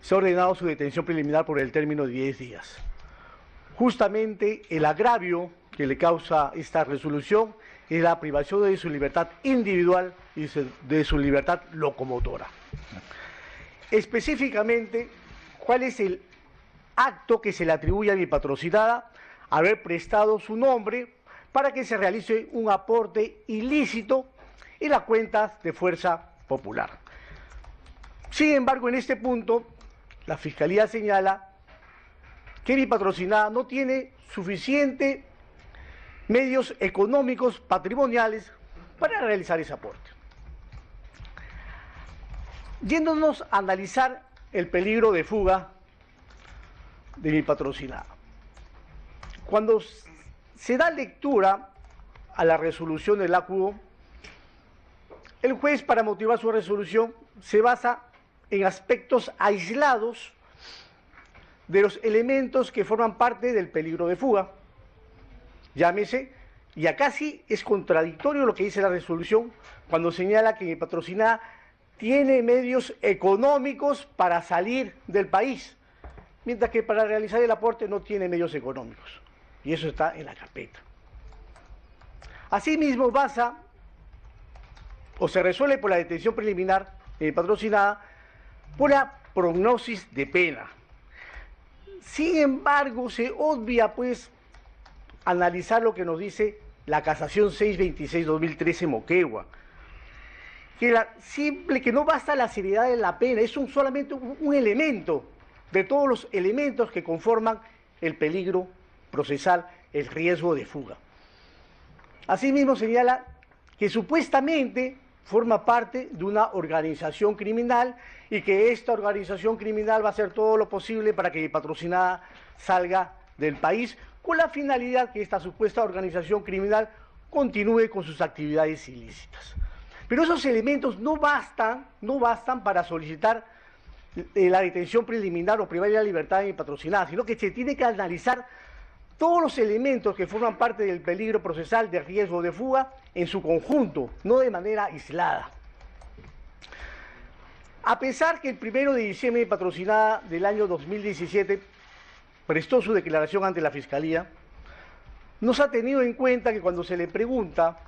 se ha ordenado su detención preliminar por el término de 10 días. Justamente el agravio que le causa esta resolución es la privación de su libertad individual y de su libertad locomotora. Específicamente, ¿cuál es el acto que se le atribuye a mi patrocinada? Haber prestado su nombre para que se realice un aporte ilícito en las cuentas de Fuerza Popular. Sin embargo, en este punto, la Fiscalía señala que mi patrocinada no tiene suficientes medios económicos, patrimoniales, para realizar ese aporte. Yéndonos a analizar el peligro de fuga de mi patrocinada. Cuando se da lectura a la resolución del ACUO, el juez, para motivar su resolución, se basa en aspectos aislados de los elementos que forman parte del peligro de fuga. Llámese, y acá sí es contradictorio lo que dice la resolución cuando señala que mi patrocinada tiene medios económicos para salir del país, mientras que para realizar el aporte no tiene medios económicos. Y eso está en la carpeta. Asimismo, basa o se resuelve por la detención preliminar de mi patrocinada por la prognosis de pena. Sin embargo, se obvia, pues, analizar lo que nos dice la casación 626-2013 Moquegua, que no basta la seriedad de la pena, es solamente un elemento de todos los elementos que conforman el peligro procesal, el riesgo de fuga. Asimismo, señala que supuestamente forma parte de una organización criminal y que esta organización criminal va a hacer todo lo posible para que mi patrocinada salga del país, con la finalidad que esta supuesta organización criminal continúe con sus actividades ilícitas. Pero esos elementos no bastan para solicitar la detención preliminar o privar de la libertad de mi patrocinada, sino que se tiene que analizar todos los elementos que forman parte del peligro procesal de riesgo de fuga en su conjunto, no de manera aislada. A pesar que el 1 de diciembre mi patrocinada del año 2017 prestó su declaración ante la Fiscalía, no se ha tenido en cuenta que cuando se le pregunta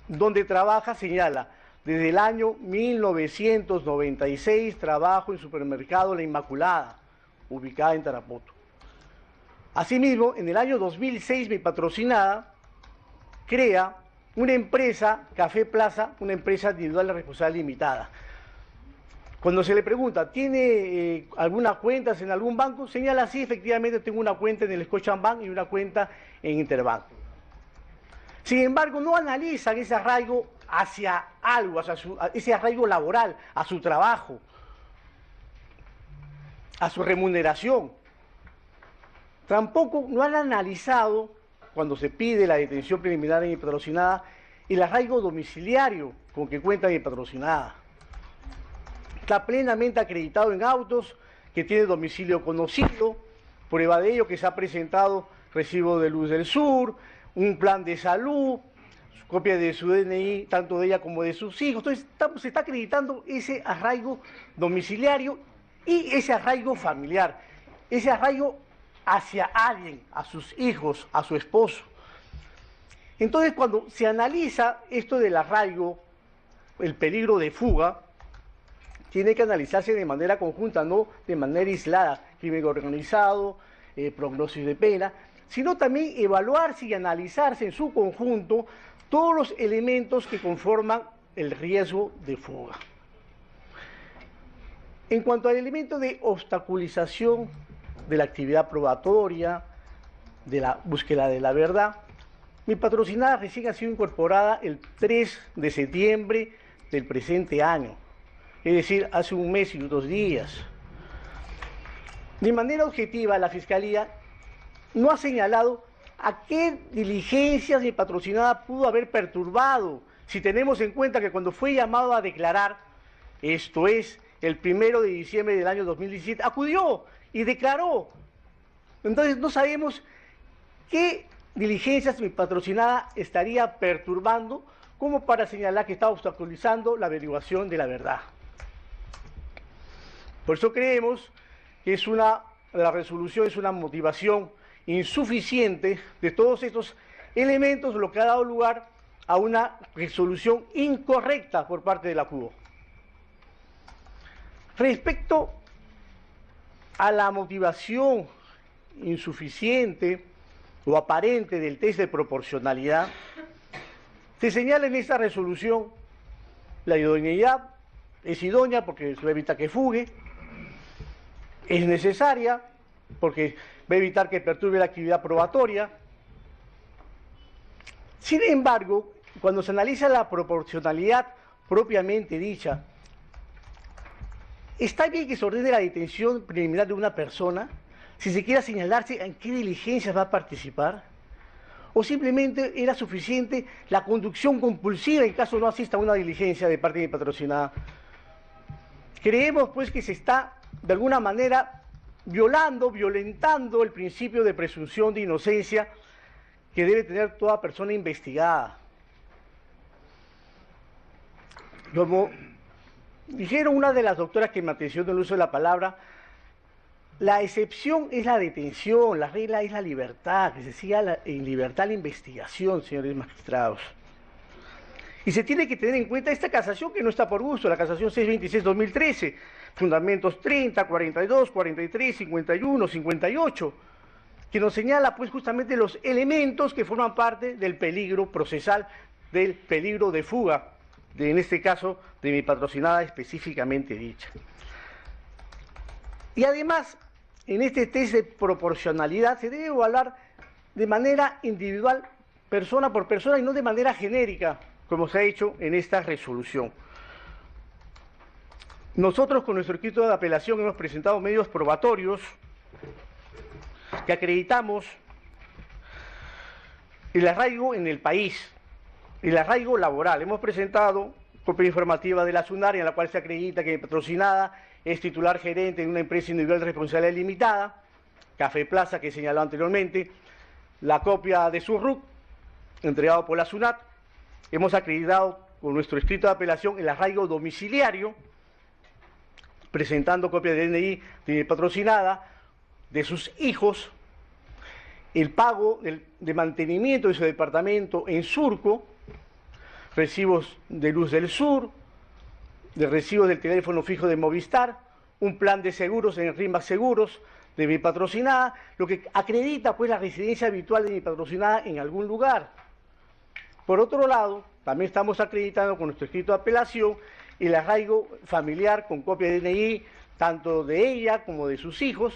dónde trabaja, señala: desde el año 1996 trabajo en supermercado La Inmaculada, ubicada en Tarapoto. Asimismo, en el año 2006 mi patrocinada crea una empresa, Café Plaza, una empresa individual de responsabilidad limitada. Cuando se le pregunta, ¿tiene algunas cuentas en algún banco? Señala: sí, efectivamente tengo una cuenta en el Scotiabank y una cuenta en Interbank. Sin embargo, no analizan ese arraigo hacia algo, ese arraigo laboral, a su trabajo, a su remuneración. Tampoco no han analizado, cuando se pide la detención preliminar de mi patrocinada, el arraigo domiciliario con que cuenta mi patrocinada. Está plenamente acreditado en autos, que tiene domicilio conocido, prueba de ello que se ha presentado recibo de luz del sur, un plan de salud, copia de su DNI, tanto de ella como de sus hijos. Entonces se está acreditando ese arraigo domiciliario y ese arraigo familiar, ese arraigo hacia alguien, a sus hijos, a su esposo. Entonces, cuando se analiza esto del arraigo, el peligro de fuga, tiene que analizarse de manera conjunta, no de manera aislada, crimen organizado, prognosis de pena, sino también evaluarse y analizarse en su conjunto todos los elementos que conforman el riesgo de fuga. En cuanto al elemento de obstaculización de la actividad probatoria, de la búsqueda de la verdad, mi patrocinada recién ha sido incorporada el 3 de septiembre del presente año, es decir, hace un mes y 2 días. De manera objetiva, la Fiscalía no ha señalado a qué diligencias mi patrocinada pudo haber perturbado, si tenemos en cuenta que cuando fue llamado a declarar, esto es, el 1 de diciembre del año 2017, acudió y declaró. Entonces no sabemos qué diligencias mi patrocinada estaría perturbando como para señalar que está obstaculizando la averiguación de la verdad. Por eso creemos que la resolución es una motivación insuficiente de todos estos elementos, lo que ha dado lugar a una resolución incorrecta por parte de la CUDO. Respecto a la motivación insuficiente o aparente del test de proporcionalidad, se señala en esta resolución la idoneidad, es idónea porque va a evitar que fugue, es necesaria porque va a evitar que perturbe la actividad probatoria. Sin embargo, cuando se analiza la proporcionalidad propiamente dicha, ¿está bien que se ordene la detención preliminar de una persona si se quiera señalarse en qué diligencias va a participar? ¿O simplemente era suficiente la conducción compulsiva en caso no asista a una diligencia de parte de mi patrocinada? Creemos pues que se está de alguna manera violentando el principio de presunción de inocencia que debe tener toda persona investigada. Como dijeron una de las doctoras que me atenció en el uso de la palabra, la excepción es la detención, la regla es la libertad, que se siga en libertad la investigación, señores magistrados. Y se tiene que tener en cuenta esta casación que no está por gusto, la casación 626-2013, fundamentos 30, 42, 43, 51, 58, que nos señala pues justamente los elementos que forman parte del peligro procesal, del peligro de fuga, en este caso de mi patrocinada específicamente dicha. Y además, en este test de proporcionalidad se debe evaluar de manera individual, persona por persona, y no de manera genérica, como se ha hecho en esta resolución. Nosotros con nuestro escrito de apelación hemos presentado medios probatorios que acreditamos el arraigo en el país, el arraigo laboral. Hemos presentado copia informativa de la SUNAR en la cual se acredita que mi patrocinada es titular gerente de una empresa individual de responsabilidad limitada, Café Plaza, que he señalado anteriormente, la copia de su RUC, entregado por la SUNAT. Hemos acreditado con nuestro escrito de apelación el arraigo domiciliario, presentando copia de DNI de mi patrocinada, de sus hijos, el pago de mantenimiento de su departamento en Surco, recibos de Luz del Sur, de recibos del teléfono fijo de Movistar, un plan de seguros en RIMAX Seguros de mi patrocinada, lo que acredita pues la residencia habitual de mi patrocinada en algún lugar. Por otro lado, también estamos acreditando con nuestro escrito de apelación el arraigo familiar con copia de DNI, tanto de ella como de sus hijos,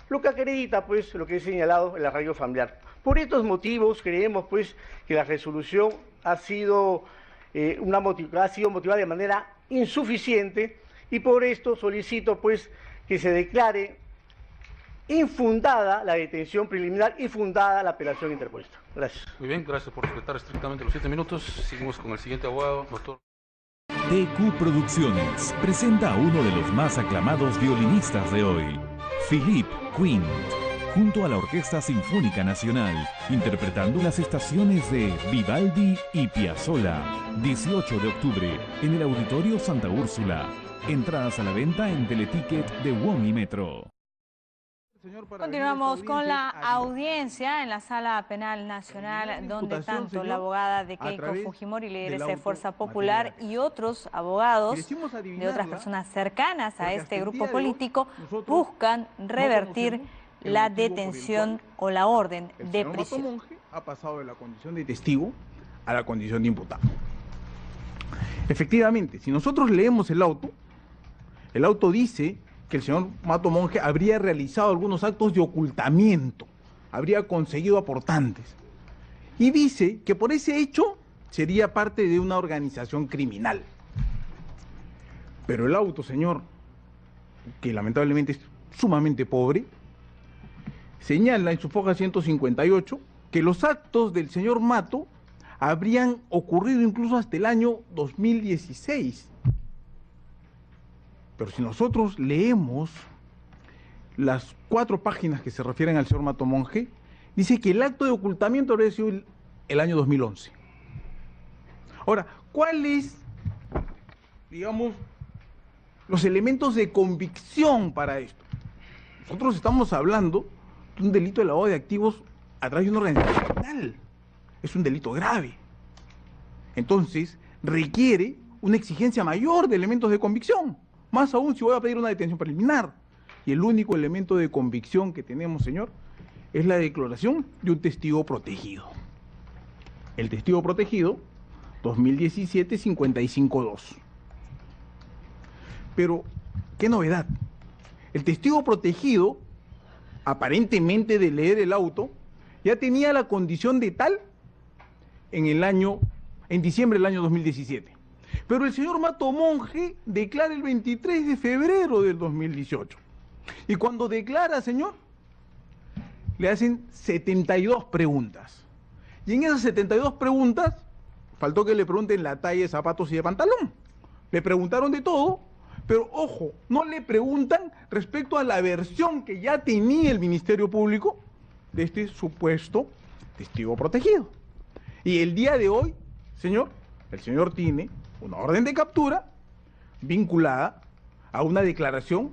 lo que acredita pues lo que he señalado, el arraigo familiar. Por estos motivos creemos pues que la resolución ha sido motivada de manera insuficiente, y por esto solicito pues que se declare infundada la detención preliminar y fundada la apelación interpuesta. Gracias. Muy bien, gracias por respetar estrictamente los 7 minutos. Seguimos con el siguiente abogado, doctor. TQ Producciones presenta a uno de los más aclamados violinistas de hoy, Philippe Quint, junto a la Orquesta Sinfónica Nacional, interpretando las estaciones de Vivaldi y Piazzolla, 18 de octubre, en el Auditorio Santa Úrsula. Entradas a la venta en Teleticket de WOM y Metro. Continuamos con la audiencia en la Sala Penal Nacional, donde tanto la abogada de Keiko Fujimori, líderes de Fuerza Popular, y otros abogados de otras personas cercanas a este grupo político buscan revertir la detención o la orden de prisión. Mato Monge ha pasado de la condición de testigo a la condición de imputado. Efectivamente, si nosotros leemos el auto dice que el señor Mato Monge habría realizado algunos actos de ocultamiento, habría conseguido aportantes, y dice que por ese hecho sería parte de una organización criminal. Pero el auto, señor, que lamentablemente es sumamente pobre, señala en su foja 158 que los actos del señor Mato habrían ocurrido incluso hasta el año 2016. Pero si nosotros leemos las 4 páginas que se refieren al señor Mato Monge, dice que el acto de ocultamiento habría sido el año 2011. Ahora, ¿cuál es, digamos, los elementos de convicción para esto. Nosotros estamos hablando de un delito de lavado de activos a través de una organización criminal. Es un delito grave. Entonces, requiere una exigencia mayor de elementos de convicción. Más aún si voy a pedir una detención preliminar. Y el único elemento de convicción que tenemos, señor, es la declaración de un testigo protegido. El testigo protegido, 2017-55-2. Pero, ¿qué novedad? El testigo protegido, aparentemente de leer el auto, ya tenía la condición de tal en diciembre del año 2017. Pero el señor Mato Monge declara el 23 de febrero del 2018. Y cuando declara, señor, le hacen 72 preguntas. Y en esas 72 preguntas, faltó que le pregunten la talla de zapatos y de pantalón. Le preguntaron de todo, pero ojo, no le preguntan respecto a la versión que ya tenía el Ministerio Público de este supuesto testigo protegido. Y el día de hoy, señor, el señor tiene una orden de captura vinculada a una declaración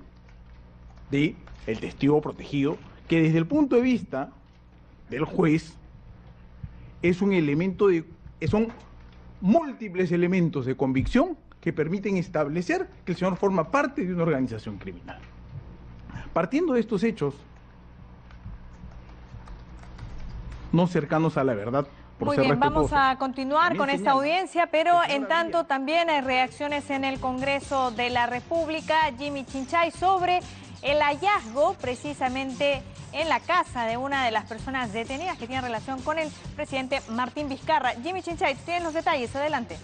del testigo protegido, que desde el punto de vista del juez es un elemento son múltiples elementos de convicción que permiten establecer que el señor forma parte de una organización criminal. Partiendo de estos hechos, no cercanos a la verdad. Muy bien, vamos a continuar con esta audiencia, pero en tanto también hay reacciones en el Congreso de la República. Jimmy Chinchay sobre el hallazgo precisamente en la casa de una de las personas detenidas que tiene relación con el presidente Martín Vizcarra. Jimmy Chinchay, tienen los detalles, adelante.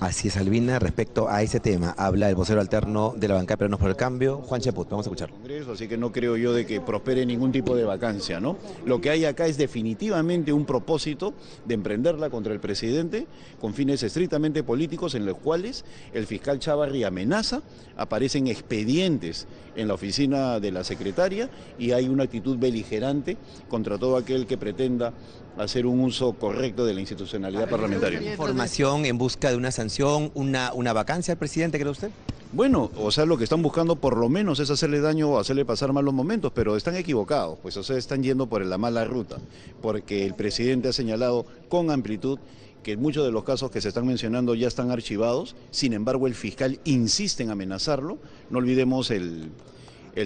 Así es, Albina, respecto a ese tema, habla el vocero alterno de la bancada Peruanos por el Cambio, Juan Cheput. Vamos a escucharlo. Así que no creo yo de que prospere ningún tipo de vacancia, ¿no? Lo que hay acá es definitivamente un propósito de emprenderla contra el presidente con fines estrictamente políticos, en los cuales el fiscal Chávarri amenaza, aparecen expedientes en la oficina de la secretaria y hay una actitud beligerante contra todo aquel que pretenda hacer un uso correcto de la institucionalidad parlamentaria. ¿Información en busca de una sanción, una vacancia al presidente, cree usted? Bueno, o sea, lo que están buscando por lo menos es hacerle daño o hacerle pasar malos momentos, pero están equivocados, pues o sea, están yendo por la mala ruta, porque el presidente ha señalado con amplitud que muchos de los casos que se están mencionando ya están archivados, sin embargo el fiscal insiste en amenazarlo. No olvidemos el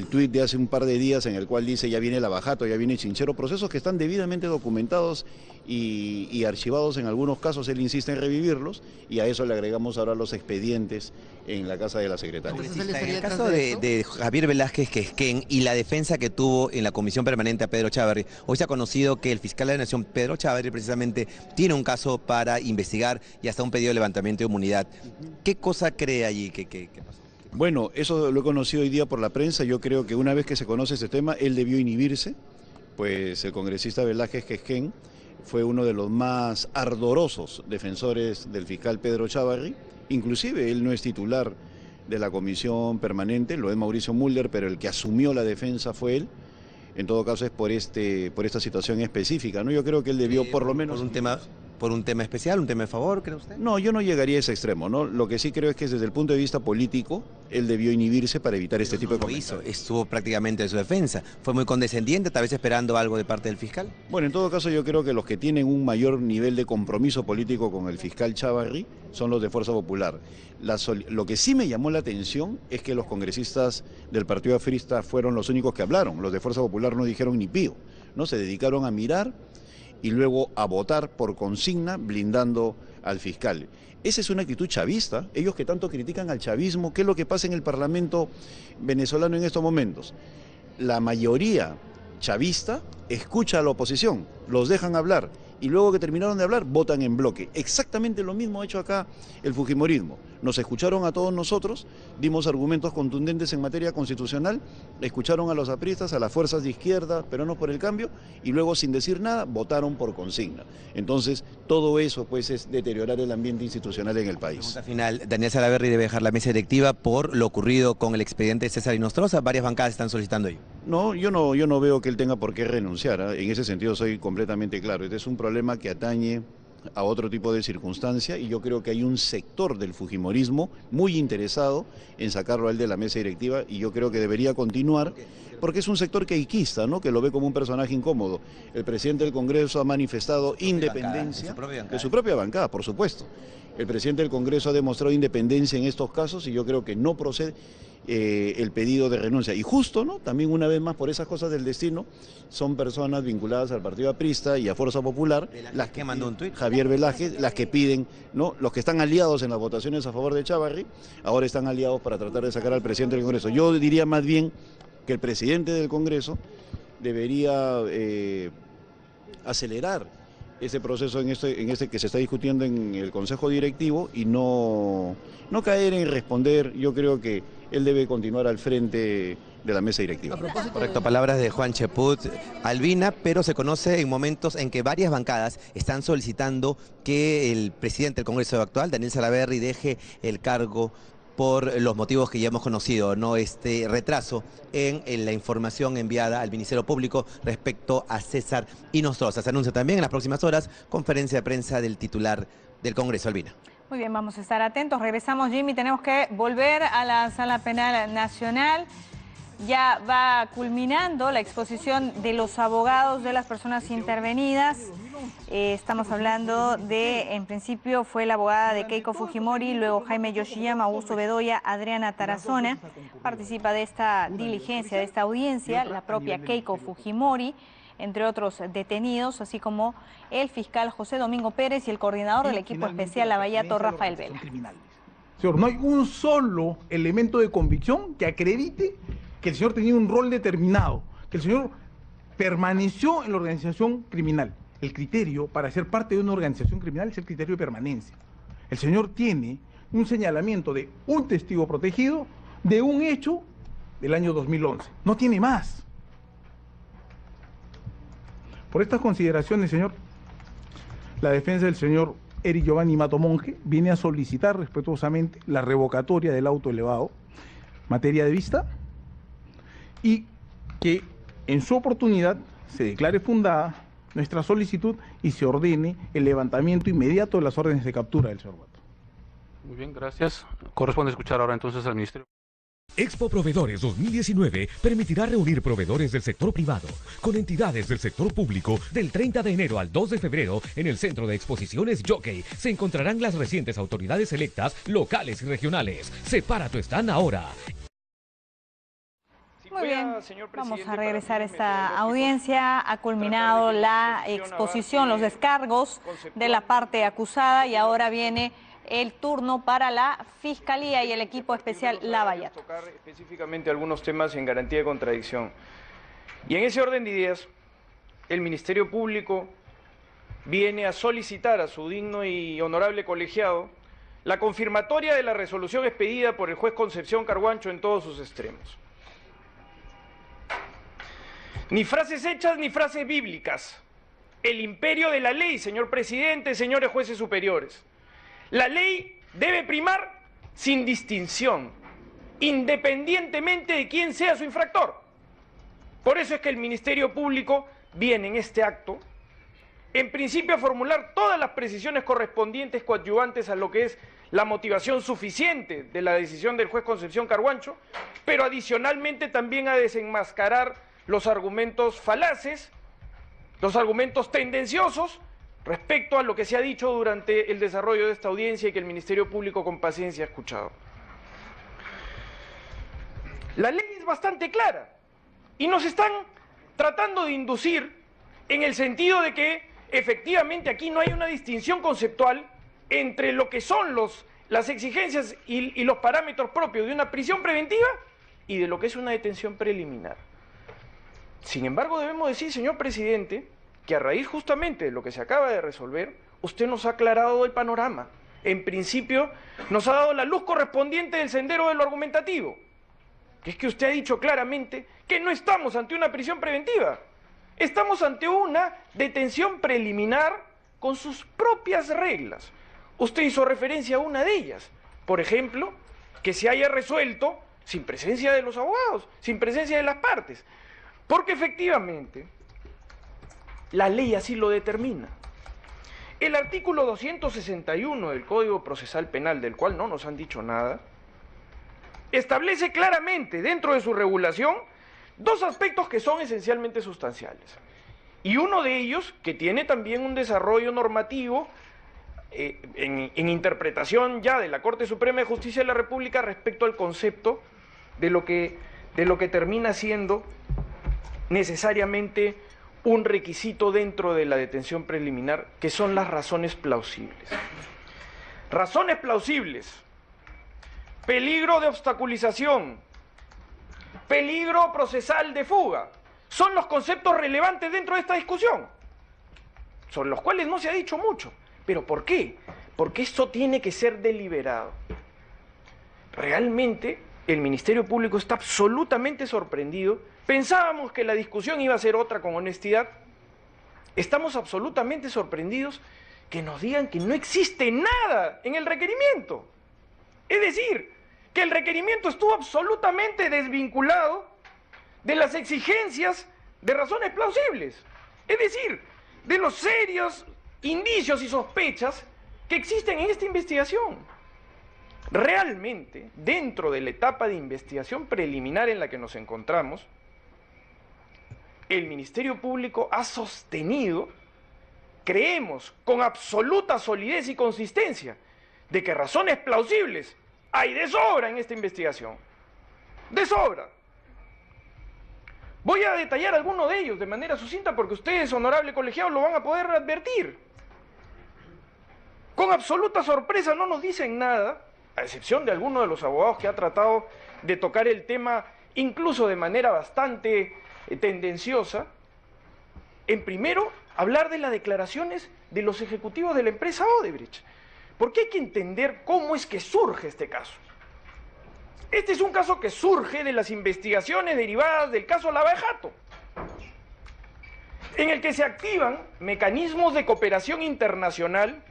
tuit de hace un par de días en el cual dice ya viene Lavajato, ya viene Chinchero, procesos que están debidamente documentados y archivados en algunos casos. Él insiste en revivirlos y a eso le agregamos ahora los expedientes en la casa de la secretaria. En el caso de Javier Velázquez Quesquén y la defensa que tuvo en la comisión permanente a Pedro Chávarri, hoy se ha conocido que el fiscal de la Nación, Pedro Chávarri, precisamente tiene un caso para investigar y hasta un pedido de levantamiento de inmunidad. ¿Qué cosa cree allí que pasó? Bueno, eso lo he conocido hoy día por la prensa. Yo creo que una vez que se conoce este tema, él debió inhibirse, pues el congresista Velázquez Quesquén fue uno de los más ardorosos defensores del fiscal Pedro Chávarri. Inclusive él no es titular de la comisión permanente, lo es Mauricio Mulder, pero el que asumió la defensa fue él. En todo caso es por esta situación específica, ¿no? Yo creo que él debió por lo menos... ¿Por un tema especial, un tema de favor, cree usted? No, yo no llegaría a ese extremo, ¿no? Lo que sí creo es que desde el punto de vista político, él debió inhibirse para evitar este tipo de comentarios. Estuvo prácticamente en su defensa. ¿Fue muy condescendiente, tal vez esperando algo de parte del fiscal? Bueno, en todo caso yo creo que los que tienen un mayor nivel de compromiso político con el fiscal Chávarri son los de Fuerza Popular. Lo que sí me llamó la atención es que los congresistas del Partido Afrista fueron los únicos que hablaron. Los de Fuerza Popular no dijeron ni pío, ¿no? Se dedicaron a mirar y luego a votar por consigna blindando al fiscal. Esa es una actitud chavista. Ellos que tanto critican al chavismo, ¿qué es lo que pasa en el Parlamento venezolano en estos momentos? La mayoría chavista escucha a la oposición, los dejan hablar y luego que terminaron de hablar votan en bloque. Exactamente lo mismo ha hecho acá el fujimorismo. Nos escucharon a todos nosotros, dimos argumentos contundentes en materia constitucional, escucharon a los apristas, a las fuerzas de izquierda, Peruanos por el Cambio, y luego sin decir nada votaron por consigna. Entonces todo eso pues es deteriorar el ambiente institucional en el país. Al final, Daniel Salaverry debe dejar la mesa directiva por lo ocurrido con el expediente César Inostroza. Varias bancadas están solicitando ello. No, yo no veo que él tenga por qué renunciar, ¿eh? En ese sentido soy completamente claro. Este es un problema que atañe a otro tipo de circunstancia, y yo creo que hay un sector del fujimorismo muy interesado en sacarlo a él de la mesa directiva, y yo creo que debería continuar, porque es un sector queiquista, ¿no?, que lo ve como un personaje incómodo. El presidente del Congreso ha manifestado independencia de su propia bancada, por supuesto. El presidente del Congreso ha demostrado independencia en estos casos, y yo creo que no procede el pedido de renuncia. Y justo, ¿no?, también una vez más, por esas cosas del destino, son personas vinculadas al Partido Aprista y a Fuerza Popular, las que mandó un tuit, Javier Velázquez, las que piden, ¿no?, los que están aliados en las votaciones a favor de Chávarri, ahora están aliados para tratar de sacar al presidente del Congreso. Yo diría más bien que el presidente del Congreso debería acelerar ese proceso en este que se está discutiendo en el Consejo Directivo, y no caer en responder. Yo creo que él debe continuar al frente de la mesa directiva. Correcto, palabras de Juan Cheput Albina, pero se conoce en momentos en que varias bancadas están solicitando que el presidente del Congreso actual, Daniel Salaverry, deje el cargo por los motivos que ya hemos conocido, ¿no? Este retraso en la información enviada al Ministerio Público respecto a César Inostroza. Se anuncia también en las próximas horas conferencia de prensa del titular del Congreso, Albina. Muy bien, vamos a estar atentos. Regresamos, Jimmy, tenemos que volver a la Sala Penal Nacional. Ya va culminando la exposición de los abogados de las personas intervenidas. Estamos hablando de, en principio, fue la abogada de Keiko Fujimori, luego Jaime Yoshiyama, Augusto Bedoya, Adriana Tarazona. Participa de esta diligencia, de esta audiencia, la propia Keiko Fujimori, entre otros detenidos, así como el fiscal José Domingo Pérez y el coordinador del equipo especial Lavallato, Rafael Vela. Señor, no hay un solo elemento de convicción que acredite que el señor tenía un rol determinado, que el señor permaneció en la organización criminal. El criterio para ser parte de una organización criminal es el criterio de permanencia. El señor tiene un señalamiento de un testigo protegido de un hecho del año 2011. No tiene más. Por estas consideraciones, señor, la defensa del señor Eric Giovanni Mato Monge viene a solicitar respetuosamente la revocatoria del auto elevado, materia de vista, y que en su oportunidad se declare fundada nuestra solicitud y se ordene el levantamiento inmediato de las órdenes de captura del señor Mato. Muy bien, gracias. Corresponde escuchar ahora entonces al Ministerio. Expo Proveedores 2019 permitirá reunir proveedores del sector privado con entidades del sector público del 30 de enero al 2 de febrero en el Centro de Exposiciones Jockey. Se encontrarán las recientes autoridades electas locales y regionales. Separa tu stand ahora. Muy bien, vamos a regresar a esta audiencia. Ha culminado la exposición, los descargos de la parte acusada, y ahora viene el turno para la Fiscalía y el equipo especial Lavallato. Tocar específicamente algunos temas en garantía de contradicción. Y en ese orden de ideas, el Ministerio Público viene a solicitar a su digno y honorable colegiado la confirmatoria de la resolución expedida por el juez Concepción Carguancho en todos sus extremos. Ni frases hechas ni frases bíblicas. El imperio de la ley, señor presidente, señores jueces superiores. La ley debe primar sin distinción, independientemente de quién sea su infractor. Por eso es que el Ministerio Público viene en este acto, en principio, a formular todas las precisiones correspondientes coadyuvantes a lo que es la motivación suficiente de la decisión del juez Concepción Carguancho, pero adicionalmente también a desenmascarar los argumentos falaces, los argumentos tendenciosos respecto a lo que se ha dicho durante el desarrollo de esta audiencia y que el Ministerio Público con paciencia ha escuchado. La ley es bastante clara y nos están tratando de inducir en el sentido de que efectivamente aquí no hay una distinción conceptual entre lo que son las exigencias y los parámetros propios de una prisión preventiva y de lo que es una detención preliminar. Sin embargo, debemos decir, señor presidente, que a raíz justamente de lo que se acaba de resolver, usted nos ha aclarado el panorama. En principio, nos ha dado la luz correspondiente del sendero de lo argumentativo, que es que usted ha dicho claramente que no estamos ante una prisión preventiva, estamos ante una detención preliminar con sus propias reglas. Usted hizo referencia a una de ellas, por ejemplo, que se haya resuelto sin presencia de los abogados, sin presencia de las partes, porque efectivamente la ley así lo determina. El artículo 261 del Código Procesal Penal, del cual no nos han dicho nada, establece claramente dentro de su regulación dos aspectos que son esencialmente sustanciales. Y uno de ellos, que tiene también un desarrollo normativo en interpretación ya de la Corte Suprema de Justicia de la República respecto al concepto de lo que termina siendo necesariamente un requisito dentro de la detención preliminar, que son las razones plausibles. Razones plausibles: peligro de obstaculización, peligro procesal de fuga, son los conceptos relevantes dentro de esta discusión, sobre los cuales no se ha dicho mucho. ¿Pero por qué? Porque esto tiene que ser deliberado. Realmente el Ministerio Público está absolutamente sorprendido. Pensábamos que la discusión iba a ser otra, con honestidad. Estamos absolutamente sorprendidos que nos digan que no existe nada en el requerimiento. Es decir, que el requerimiento estuvo absolutamente desvinculado de las exigencias de razones plausibles. Es decir, de los serios indicios y sospechas que existen en esta investigación. Realmente, dentro de la etapa de investigación preliminar en la que nos encontramos, el Ministerio Público ha sostenido, creemos, con absoluta solidez y consistencia, de que razones plausibles hay de sobra en esta investigación. De sobra. Voy a detallar alguno de ellos de manera sucinta porque ustedes, honorable colegiado, lo van a poder advertir. Con absoluta sorpresa no nos dicen nada, a excepción de alguno de los abogados que ha tratado de tocar el tema incluso de manera bastante tendenciosa, en primero hablar de las declaraciones de los ejecutivos de la empresa Odebrecht, porque hay que entender cómo es que surge este caso. Este es un caso que surge de las investigaciones derivadas del caso Lava Jato, en el que se activan mecanismos de cooperación internacional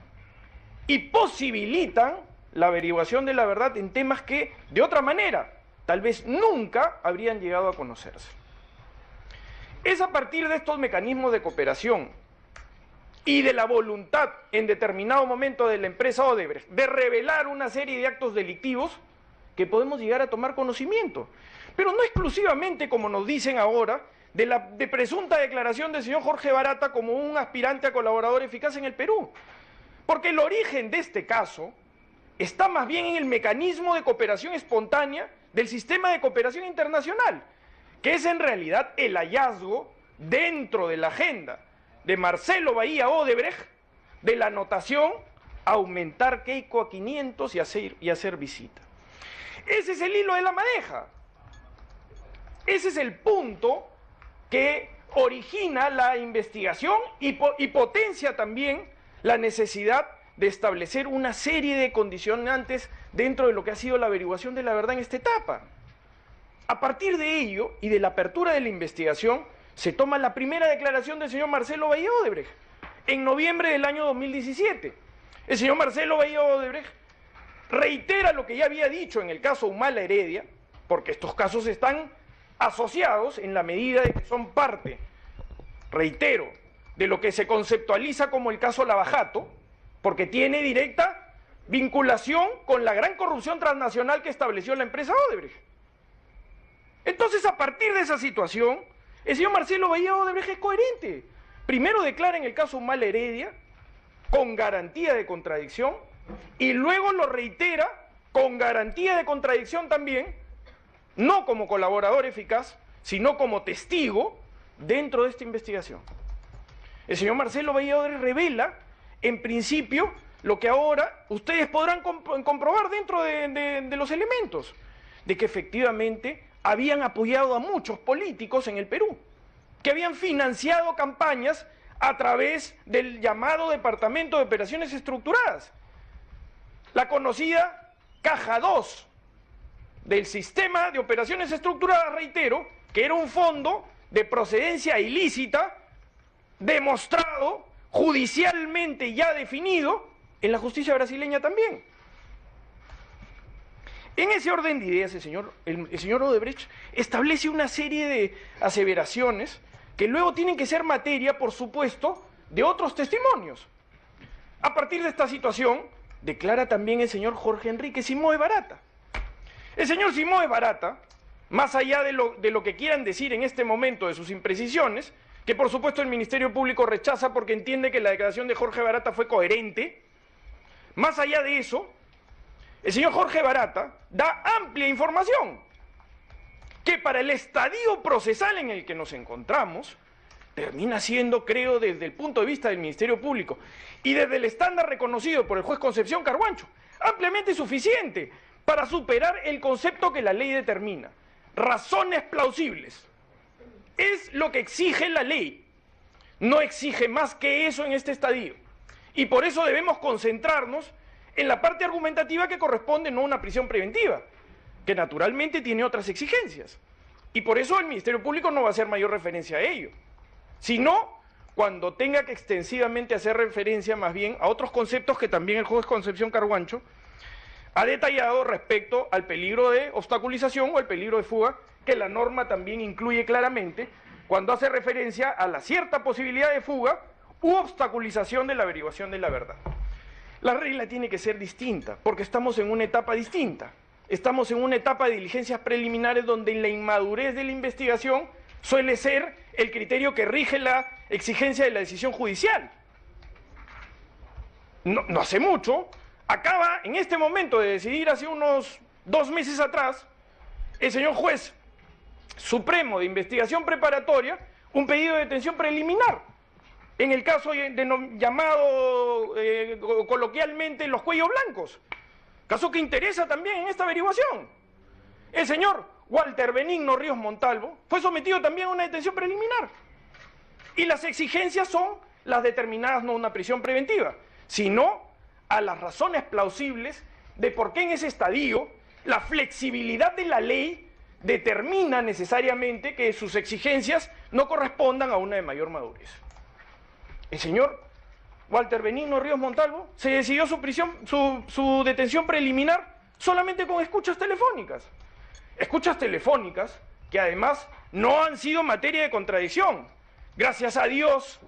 y posibilitan la averiguación de la verdad en temas que, de otra manera, tal vez nunca habrían llegado a conocerse. Es a partir de estos mecanismos de cooperación y de la voluntad en determinado momento de la empresa Odebrecht de revelar una serie de actos delictivos que podemos llegar a tomar conocimiento, pero no exclusivamente, como nos dicen ahora, de presunta declaración del señor Jorge Barata como un aspirante a colaborador eficaz en el Perú, porque el origen de este caso está más bien en el mecanismo de cooperación espontánea del sistema de cooperación internacional, que es en realidad el hallazgo dentro de la agenda de Marcelo Bahía Odebrecht de la anotación aumentar Keiko a 500 y hacer visita. Ese es el hilo de la madeja. Ese es el punto que origina la investigación y potencia también la necesidad de establecer una serie de condicionantes dentro de lo que ha sido la averiguación de la verdad en esta etapa. A partir de ello y de la apertura de la investigación, se toma la primera declaración del señor Marcelo Bahía Odebrecht en noviembre del año 2017. El señor Marcelo Bahía Odebrecht reitera lo que ya había dicho en el caso Humala Heredia, porque estos casos están asociados en la medida de que son parte, reitero, de lo que se conceptualiza como el caso Lava Jato, porque tiene directa vinculación con la gran corrupción transnacional que estableció la empresa Odebrecht. Entonces, a partir de esa situación, el señor Marcelo Bahía Odebrecht es coherente. Primero declara en el caso Humala Heredia, con garantía de contradicción, y luego lo reitera con garantía de contradicción también, no como colaborador eficaz, sino como testigo dentro de esta investigación. El señor Marcelo Bahía Odebrecht revela, en principio, lo que ahora ustedes podrán comprobar dentro de los elementos, de que efectivamente habían apoyado a muchos políticos en el Perú, que habían financiado campañas a través del llamado Departamento de Operaciones Estructuradas, la conocida Caja 2 del Sistema de Operaciones Estructuradas, reitero, que era un fondo de procedencia ilícita, demostrado, judicialmente ya definido, en la justicia brasileña también. En ese orden de ideas, el señor Odebrecht establece una serie de aseveraciones que luego tienen que ser materia, por supuesto, de otros testimonios. A partir de esta situación, declara también el señor Jorge Enrique Simoes Barata. El señor Simoes Barata, más allá de lo que quieran decir en este momento de sus imprecisiones, que por supuesto el Ministerio Público rechaza porque entiende que la declaración de Jorge Barata fue coherente, más allá de eso, el señor Jorge Barata da amplia información que para el estadio procesal en el que nos encontramos, termina siendo, creo, desde el punto de vista del Ministerio Público y desde el estándar reconocido por el juez Concepción Carguancho, ampliamente suficiente para superar el concepto que la ley determina. Razones plausibles. Es lo que exige la ley. No exige más que eso en este estadio. Y por eso debemos concentrarnos en la parte argumentativa que corresponde no a una prisión preventiva, que naturalmente tiene otras exigencias. Y por eso el Ministerio Público no va a hacer mayor referencia a ello, sino cuando tenga que extensivamente hacer referencia más bien a otros conceptos que también el juez Concepción Carguancho ha detallado respecto al peligro de obstaculización o el peligro de fuga, que la norma también incluye claramente cuando hace referencia a la cierta posibilidad de fuga u obstaculización de la averiguación de la verdad. La regla tiene que ser distinta, porque estamos en una etapa distinta. Estamos en una etapa de diligencias preliminares donde la inmadurez de la investigación suele ser el criterio que rige la exigencia de la decisión judicial. No hace mucho, acaba en este momento de decidir, hace unos 2 meses atrás, el señor juez supremo de investigación preparatoria, un pedido de detención preliminar, en el caso llamado coloquialmente los cuellos blancos, caso que interesa también en esta averiguación. El señor Walter Benigno Ríos Montalvo fue sometido también a una detención preliminar. Y las exigencias son las determinadas no a una prisión preventiva, sino a las razones plausibles de por qué en ese estadio la flexibilidad de la ley determina necesariamente que sus exigencias no correspondan a una de mayor madurez. El señor Walter Benigno Ríos Montalvo se decidió su detención preliminar solamente con escuchas telefónicas. Escuchas telefónicas que además no han sido materia de contradicción. Gracias a Dios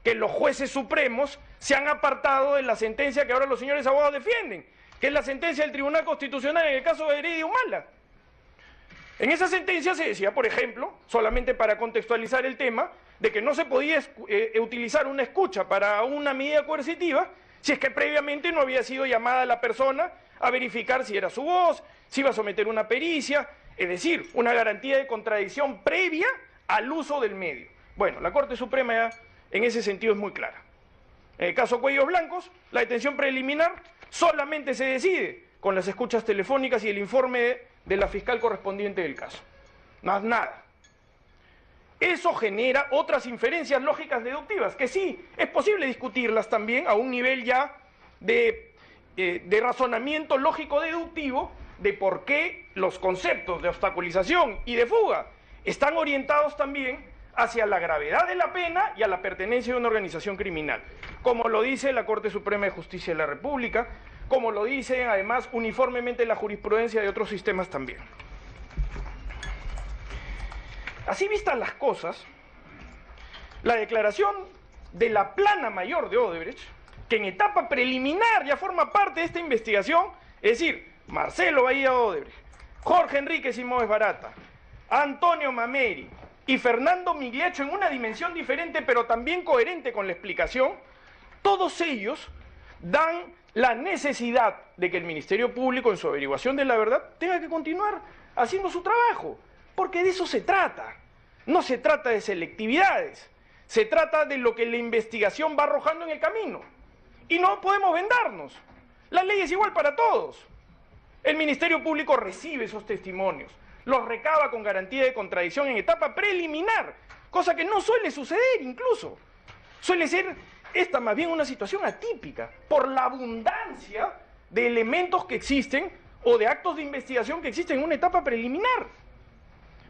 que los jueces supremos se han apartado de la sentencia que ahora los señores abogados defienden, que es la sentencia del Tribunal Constitucional en el caso de Heredia Humala. En esa sentencia se decía, por ejemplo, solamente para contextualizar el tema, de que no se podía utilizar una escucha para una medida coercitiva si es que previamente no había sido llamada a la persona a verificar si era su voz, si iba a someter una pericia, es decir, una garantía de contradicción previa al uso del medio. Bueno, la Corte Suprema ya en ese sentido es muy clara. En el caso Cuellos Blancos, la detención preliminar solamente se decide con las escuchas telefónicas y el informe de la fiscal correspondiente del caso. Más nada. Eso genera otras inferencias lógicas deductivas, que sí, es posible discutirlas también a un nivel ya de razonamiento lógico deductivo de por qué los conceptos de obstaculización y de fuga están orientados también hacia la gravedad de la pena y a la pertenencia de una organización criminal, como lo dice la Corte Suprema de Justicia de la República, como lo dice además uniformemente la jurisprudencia de otros sistemas también. Así vistas las cosas, la declaración de la plana mayor de Odebrecht, que en etapa preliminar ya forma parte de esta investigación, es decir, Marcelo Bahía Odebrecht, Jorge Enrique Simoes Barata, Antonio Mameri y Fernando Migliaccio en una dimensión diferente pero también coherente con la explicación, todos ellos dan la necesidad de que el Ministerio Público en su averiguación de la verdad tenga que continuar haciendo su trabajo, porque de eso se trata. No se trata de selectividades, se trata de lo que la investigación va arrojando en el camino. Y no podemos vendarnos. La ley es igual para todos. El Ministerio Público recibe esos testimonios, los recaba con garantía de contradicción en etapa preliminar, cosa que no suele suceder incluso. Suele ser esta más bien una situación atípica, por la abundancia de elementos que existen o de actos de investigación que existen en una etapa preliminar.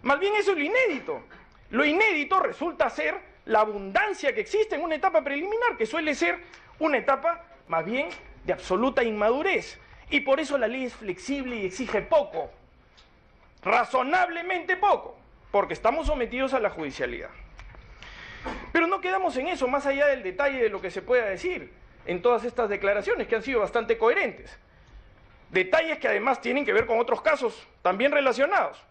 Más bien eso es lo inédito. Lo inédito resulta ser la abundancia que existe en una etapa preliminar, que suele ser una etapa más bien de absoluta inmadurez. Y por eso la ley es flexible y exige poco, razonablemente poco, porque estamos sometidos a la judicialidad. Pero no quedamos en eso, más allá del detalle de lo que se pueda decir. en todas estas declaraciones, que han sido bastante coherentes. Detalles que además tienen que ver con otros casos también relacionados.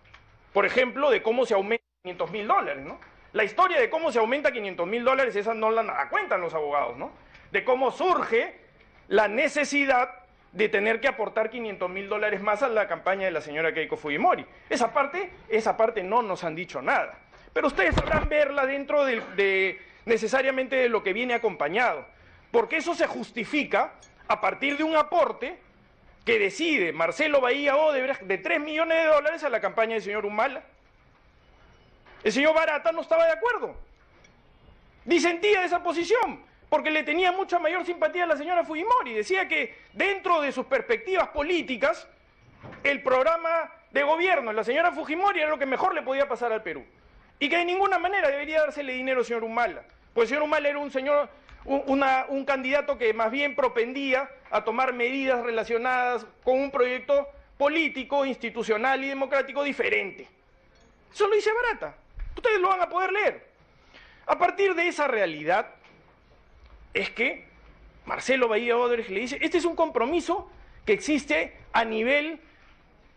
Por ejemplo, de cómo se aumenta $500.000, ¿no? La historia de cómo se aumenta $500.000, esa no la cuentan los abogados, ¿no? De cómo surge la necesidad de tener que aportar $500.000 más a la campaña de la señora Keiko Fujimori. Esa parte no nos han dicho nada. Pero ustedes sabrán verla dentro necesariamente de lo que viene acompañado. Porque eso se justifica a partir de un aporte que decide Marcelo Bahía Odebrecht de $3 millones a la campaña del señor Humala. El señor Barata no estaba de acuerdo. Disentía de esa posición, porque le tenía mucha mayor simpatía a la señora Fujimori. Decía que dentro de sus perspectivas políticas, el programa de gobierno de la señora Fujimori era lo que mejor le podía pasar al Perú. Y que de ninguna manera debería dársele dinero al señor Humala. Pues el señor Humala era un candidato que más bien propendía a tomar medidas relacionadas con un proyecto político, institucional y democrático diferente. Eso lo dice Barata. Ustedes lo van a poder leer. A partir de esa realidad es que Marcelo Bahía Odebrecht le dice, este es un compromiso que existe a nivel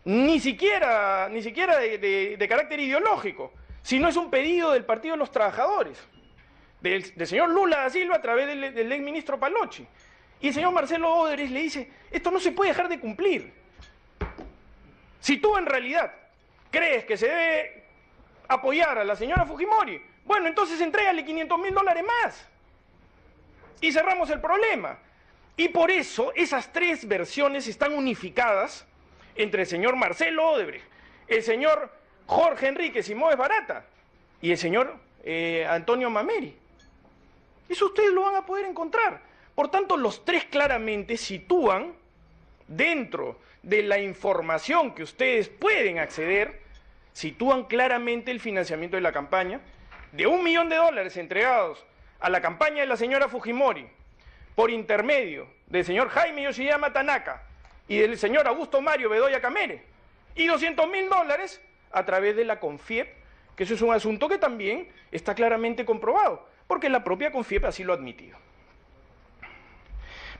ni siquiera de carácter ideológico, sino es un pedido del Partido de los Trabajadores, del señor Lula da Silva a través del ex ministro Palocci. Y el señor Marcelo Odebrecht le dice, esto no se puede dejar de cumplir. Si tú en realidad crees que se debe apoyar a la señora Fujimori, bueno, entonces entrégale $500.000 más y cerramos el problema. Y por eso esas tres versiones están unificadas entre el señor Marcelo Odebrecht, el señor Jorge Enrique Simões Barata y el señor Antonio Mameri. Eso ustedes lo van a poder encontrar. Por tanto, los tres claramente sitúan dentro de la información que ustedes pueden acceder, sitúan claramente el financiamiento de la campaña, de $1 millón entregados a la campaña de la señora Fujimori por intermedio del señor Jaime Yoshiyama Tanaka y del señor Augusto Mario Bedoya Camere, y $200.000 a través de la CONFIEP, que eso es un asunto que también está claramente comprobado, porque la propia CONFIEP así lo ha admitido.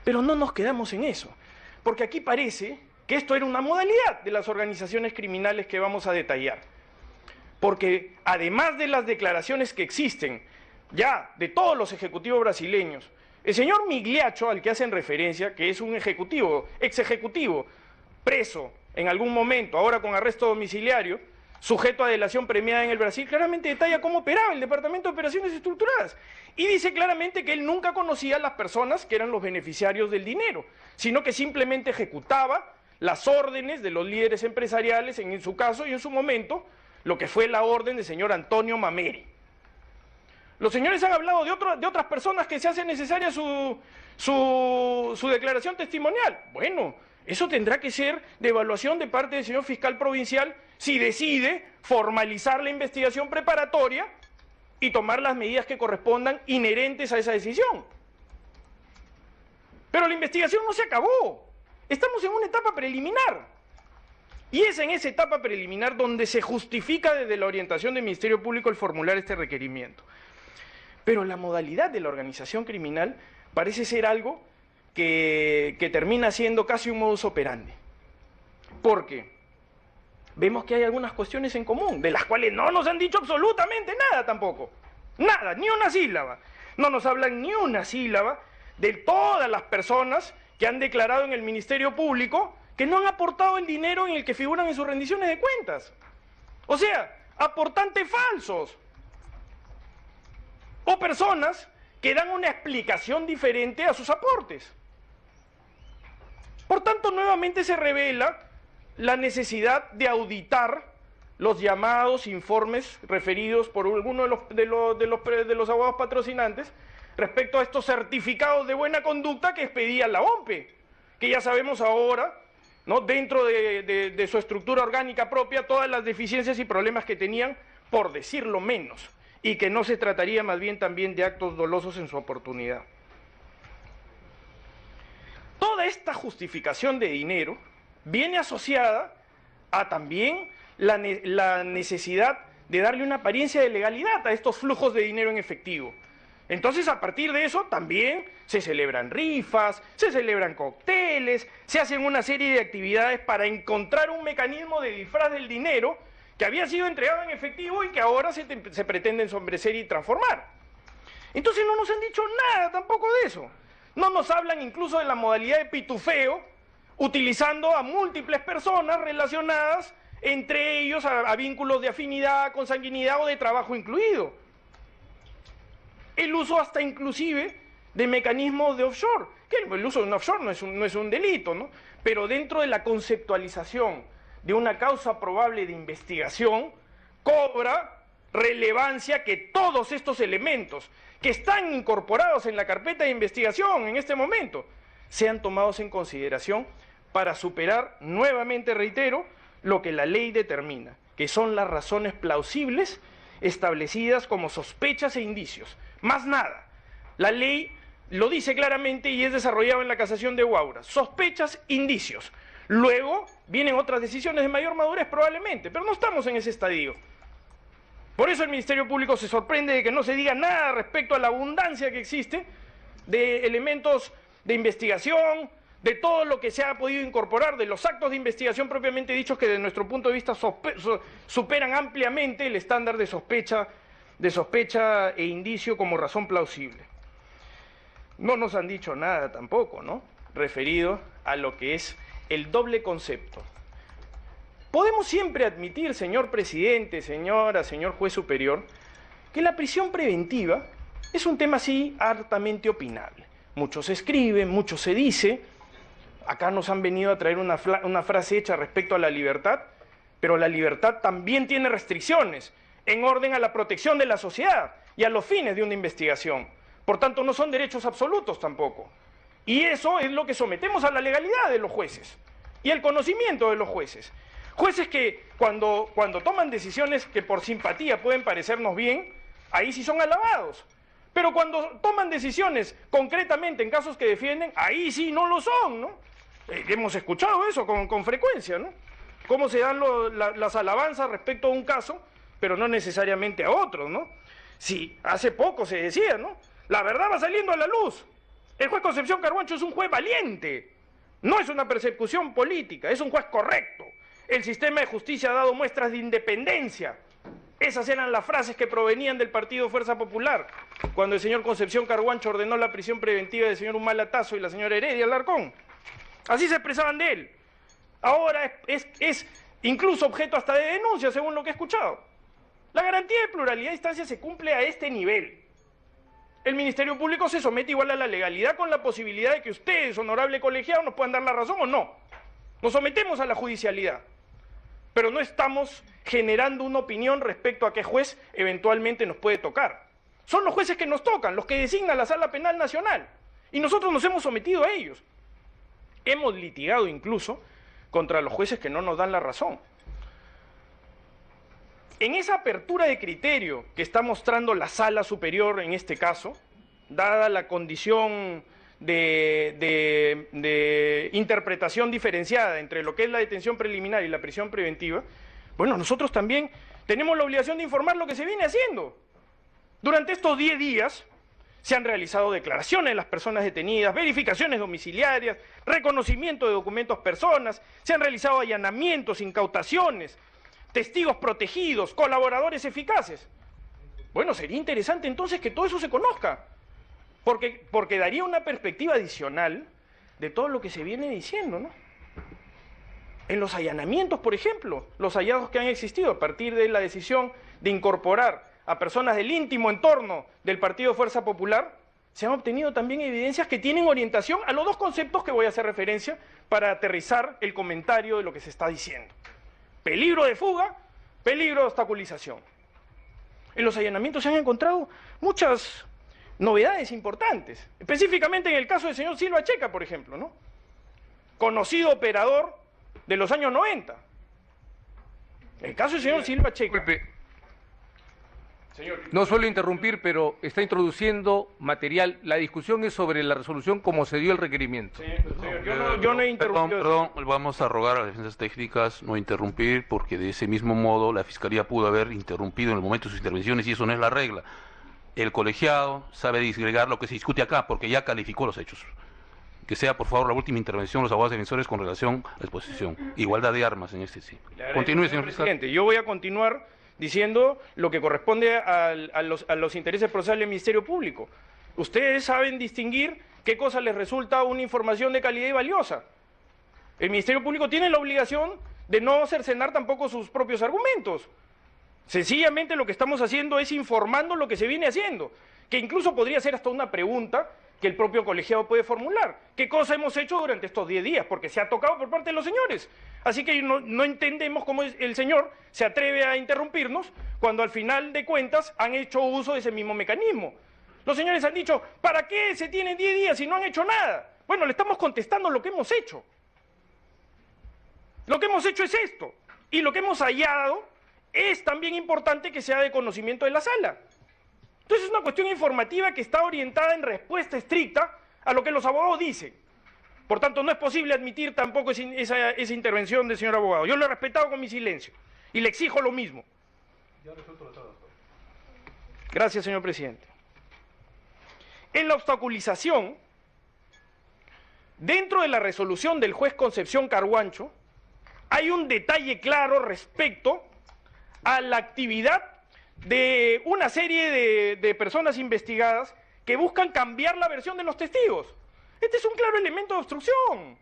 Pero no nos quedamos en eso, porque aquí parece que esto era una modalidad de las organizaciones criminales que vamos a detallar. Porque además de las declaraciones que existen ya de todos los ejecutivos brasileños, el señor Migliaccio, al que hacen referencia, que es un ex ejecutivo, preso en algún momento, ahora con arresto domiciliario, sujeto a delación premiada en el Brasil, claramente detalla cómo operaba el Departamento de Operaciones Estructuradas. Y dice claramente que él nunca conocía a las personas que eran los beneficiarios del dinero, sino que simplemente ejecutaba las órdenes de los líderes empresariales, en su caso y en su momento, lo que fue la orden del señor Antonio Mameri. Los señores han hablado de otras personas que se hace necesaria su declaración testimonial. Bueno, eso tendrá que ser de evaluación de parte del señor fiscal provincial si decide formalizar la investigación preparatoria y tomar las medidas que correspondan inherentes a esa decisión. Pero la investigación no se acabó. Estamos en una etapa preliminar. Y es en esa etapa preliminar donde se justifica desde la orientación del Ministerio Público el formular este requerimiento. Pero la modalidad de la organización criminal parece ser algo que termina siendo casi un modus operandi. Porque vemos que hay algunas cuestiones en común, de las cuales no nos han dicho absolutamente nada tampoco. Nada, ni una sílaba. No nos hablan ni una sílaba de todas las personas que han declarado en el Ministerio Público que no han aportado el dinero en el que figuran en sus rendiciones de cuentas. O sea, aportantes falsos. O personas que dan una explicación diferente a sus aportes. Por tanto, nuevamente se revela la necesidad de auditar los llamados informes referidos por alguno de los abogados patrocinantes respecto a estos certificados de buena conducta que expedía la OMPE, que ya sabemos ahora, ¿no?, dentro de su estructura orgánica propia, todas las deficiencias y problemas que tenían, por decirlo menos, y que no se trataría más bien también de actos dolosos en su oportunidad. Toda esta justificación de dinero viene asociada a también la necesidad de darle una apariencia de legalidad a estos flujos de dinero en efectivo. Entonces, a partir de eso, también se celebran rifas, se celebran cócteles, se hacen una serie de actividades para encontrar un mecanismo de disfraz del dinero que había sido entregado en efectivo y que ahora se pretende ensombrecer y transformar. Entonces no nos han dicho nada tampoco de eso. No nos hablan incluso de la modalidad de pitufeo, utilizando a múltiples personas relacionadas, entre ellos a vínculos de afinidad, consanguinidad o de trabajo incluido. El uso hasta inclusive de mecanismos de offshore, que el uso de un offshore no es un delito, ¿no? Pero dentro de la conceptualización de una causa probable de investigación, cobra relevancia que todos estos elementos que están incorporados en la carpeta de investigación en este momento sean tomados en consideración para superar, nuevamente reitero, lo que la ley determina, que son las razones plausibles establecidas como sospechas e indicios. Más nada. La ley lo dice claramente y es desarrollado en la casación de Huaura. Sospechas, indicios. Luego vienen otras decisiones de mayor madurez probablemente, pero no estamos en ese estadio. Por eso el Ministerio Público se sorprende de que no se diga nada respecto a la abundancia que existe de elementos de investigación, de todo lo que se ha podido incorporar, de los actos de investigación propiamente dichos que desde nuestro punto de vista superan ampliamente el estándar de sospecha e indicio como razón plausible. No nos han dicho nada tampoco, ¿no?, referido a lo que es el doble concepto. Podemos siempre admitir, señor presidente, señor juez superior, que la prisión preventiva es un tema así hartamente opinable. Mucho se escribe, mucho se dice. Acá nos han venido a traer una frase hecha respecto a la libertad, pero la libertad también tiene restricciones en orden a la protección de la sociedad y a los fines de una investigación. Por tanto, no son derechos absolutos tampoco. Y eso es lo que sometemos a la legalidad de los jueces y el conocimiento de los jueces. Jueces que cuando toman decisiones que por simpatía pueden parecernos bien, ahí sí son alabados. Pero cuando toman decisiones concretamente en casos que defienden, ahí sí no lo son, ¿no? Hemos escuchado eso con frecuencia, ¿no? Cómo se dan las alabanzas respecto a un caso, pero no necesariamente a otros, ¿no? Sí, hace poco se decía, ¿no? La verdad va saliendo a la luz. El juez Concepción Carhuancho es un juez valiente. No es una persecución política, es un juez correcto. El sistema de justicia ha dado muestras de independencia. Esas eran las frases que provenían del partido Fuerza Popular, cuando el señor Concepción Carhuancho ordenó la prisión preventiva del señor Humala Tazo y la señora Heredia Alarcón. Así se expresaban de él. Ahora es incluso objeto hasta de denuncia, según lo que he escuchado. La garantía de pluralidad de instancias se cumple a este nivel. El Ministerio Público se somete igual a la legalidad con la posibilidad de que ustedes, honorable colegiado, nos puedan dar la razón o no. Nos sometemos a la judicialidad, pero no estamos generando una opinión respecto a qué juez eventualmente nos puede tocar. Son los jueces que nos tocan, los que designa la Sala Penal Nacional, y nosotros nos hemos sometido a ellos. Hemos litigado incluso contra los jueces que no nos dan la razón. En esa apertura de criterio que está mostrando la Sala Superior en este caso, dada la condición de interpretación diferenciada entre lo que es la detención preliminar y la prisión preventiva, bueno, nosotros también tenemos la obligación de informar lo que se viene haciendo. Durante estos 10 días se han realizado declaraciones de las personas detenidas, verificaciones domiciliarias, reconocimiento de documentos personas, se han realizado allanamientos, incautaciones, testigos protegidos, colaboradores eficaces. Bueno, sería interesante entonces que todo eso se conozca, porque daría una perspectiva adicional de todo lo que se viene diciendo, ¿no? En los allanamientos, por ejemplo, los hallazgos que han existido a partir de la decisión de incorporar a personas del íntimo entorno del Partido Fuerza Popular, se han obtenido también evidencias que tienen orientación a los dos conceptos que voy a hacer referencia para aterrizar el comentario de lo que se está diciendo. Peligro de fuga, peligro de obstaculización. En los allanamientos se han encontrado muchas novedades importantes, específicamente en el caso del señor Silva Checa, por ejemplo, ¿no? Conocido operador de los años 90. El caso del señor Silva Checa. No suelo interrumpir, pero está introduciendo material. La discusión es sobre la resolución como se dio el requerimiento. Señor, yo no he interrumpido. Perdón, vamos a rogar a las defensas técnicas no interrumpir, porque de ese mismo modo la Fiscalía pudo haber interrumpido en el momento de sus intervenciones y eso no es la regla. el colegiado sabe disgregar lo que se discute acá, porque ya calificó los hechos. Que sea, por favor, la última intervención de los abogados defensores con relación a la exposición. Igualdad de armas en este sí. Continúe, señor presidente. Yo voy a continuar diciendo lo que corresponde a los intereses procesales del Ministerio Público. Ustedes saben distinguir qué cosa les resulta una información de calidad y valiosa. El Ministerio Público tiene la obligación de no cercenar tampoco sus propios argumentos. Sencillamente lo que estamos haciendo es informando lo que se viene haciendo, que incluso podría ser hasta una pregunta que el propio colegiado puede formular. ¿Qué cosa hemos hecho durante estos 10 días? Porque se ha tocado por parte de los señores. Así que no entendemos cómo el señor se atreve a interrumpirnos cuando al final de cuentas han hecho uso de ese mismo mecanismo. Los señores han dicho, ¿para qué se tienen 10 días si no han hecho nada? Bueno, le estamos contestando lo que hemos hecho. Lo que hemos hecho es esto. Y lo que hemos hallado es también importante que sea de conocimiento de la sala. Entonces es una cuestión informativa que está orientada en respuesta estricta a lo que los abogados dicen. Por tanto, no es posible admitir tampoco esa intervención del señor abogado. Yo lo he respetado con mi silencio y le exijo lo mismo. Gracias, señor presidente. En la obstaculización, dentro de la resolución del juez Concepción Carhuancho, hay un detalle claro respecto a la actividad de una serie de personas investigadas que buscan cambiar la versión de los testigos. Este es un claro elemento de obstrucción.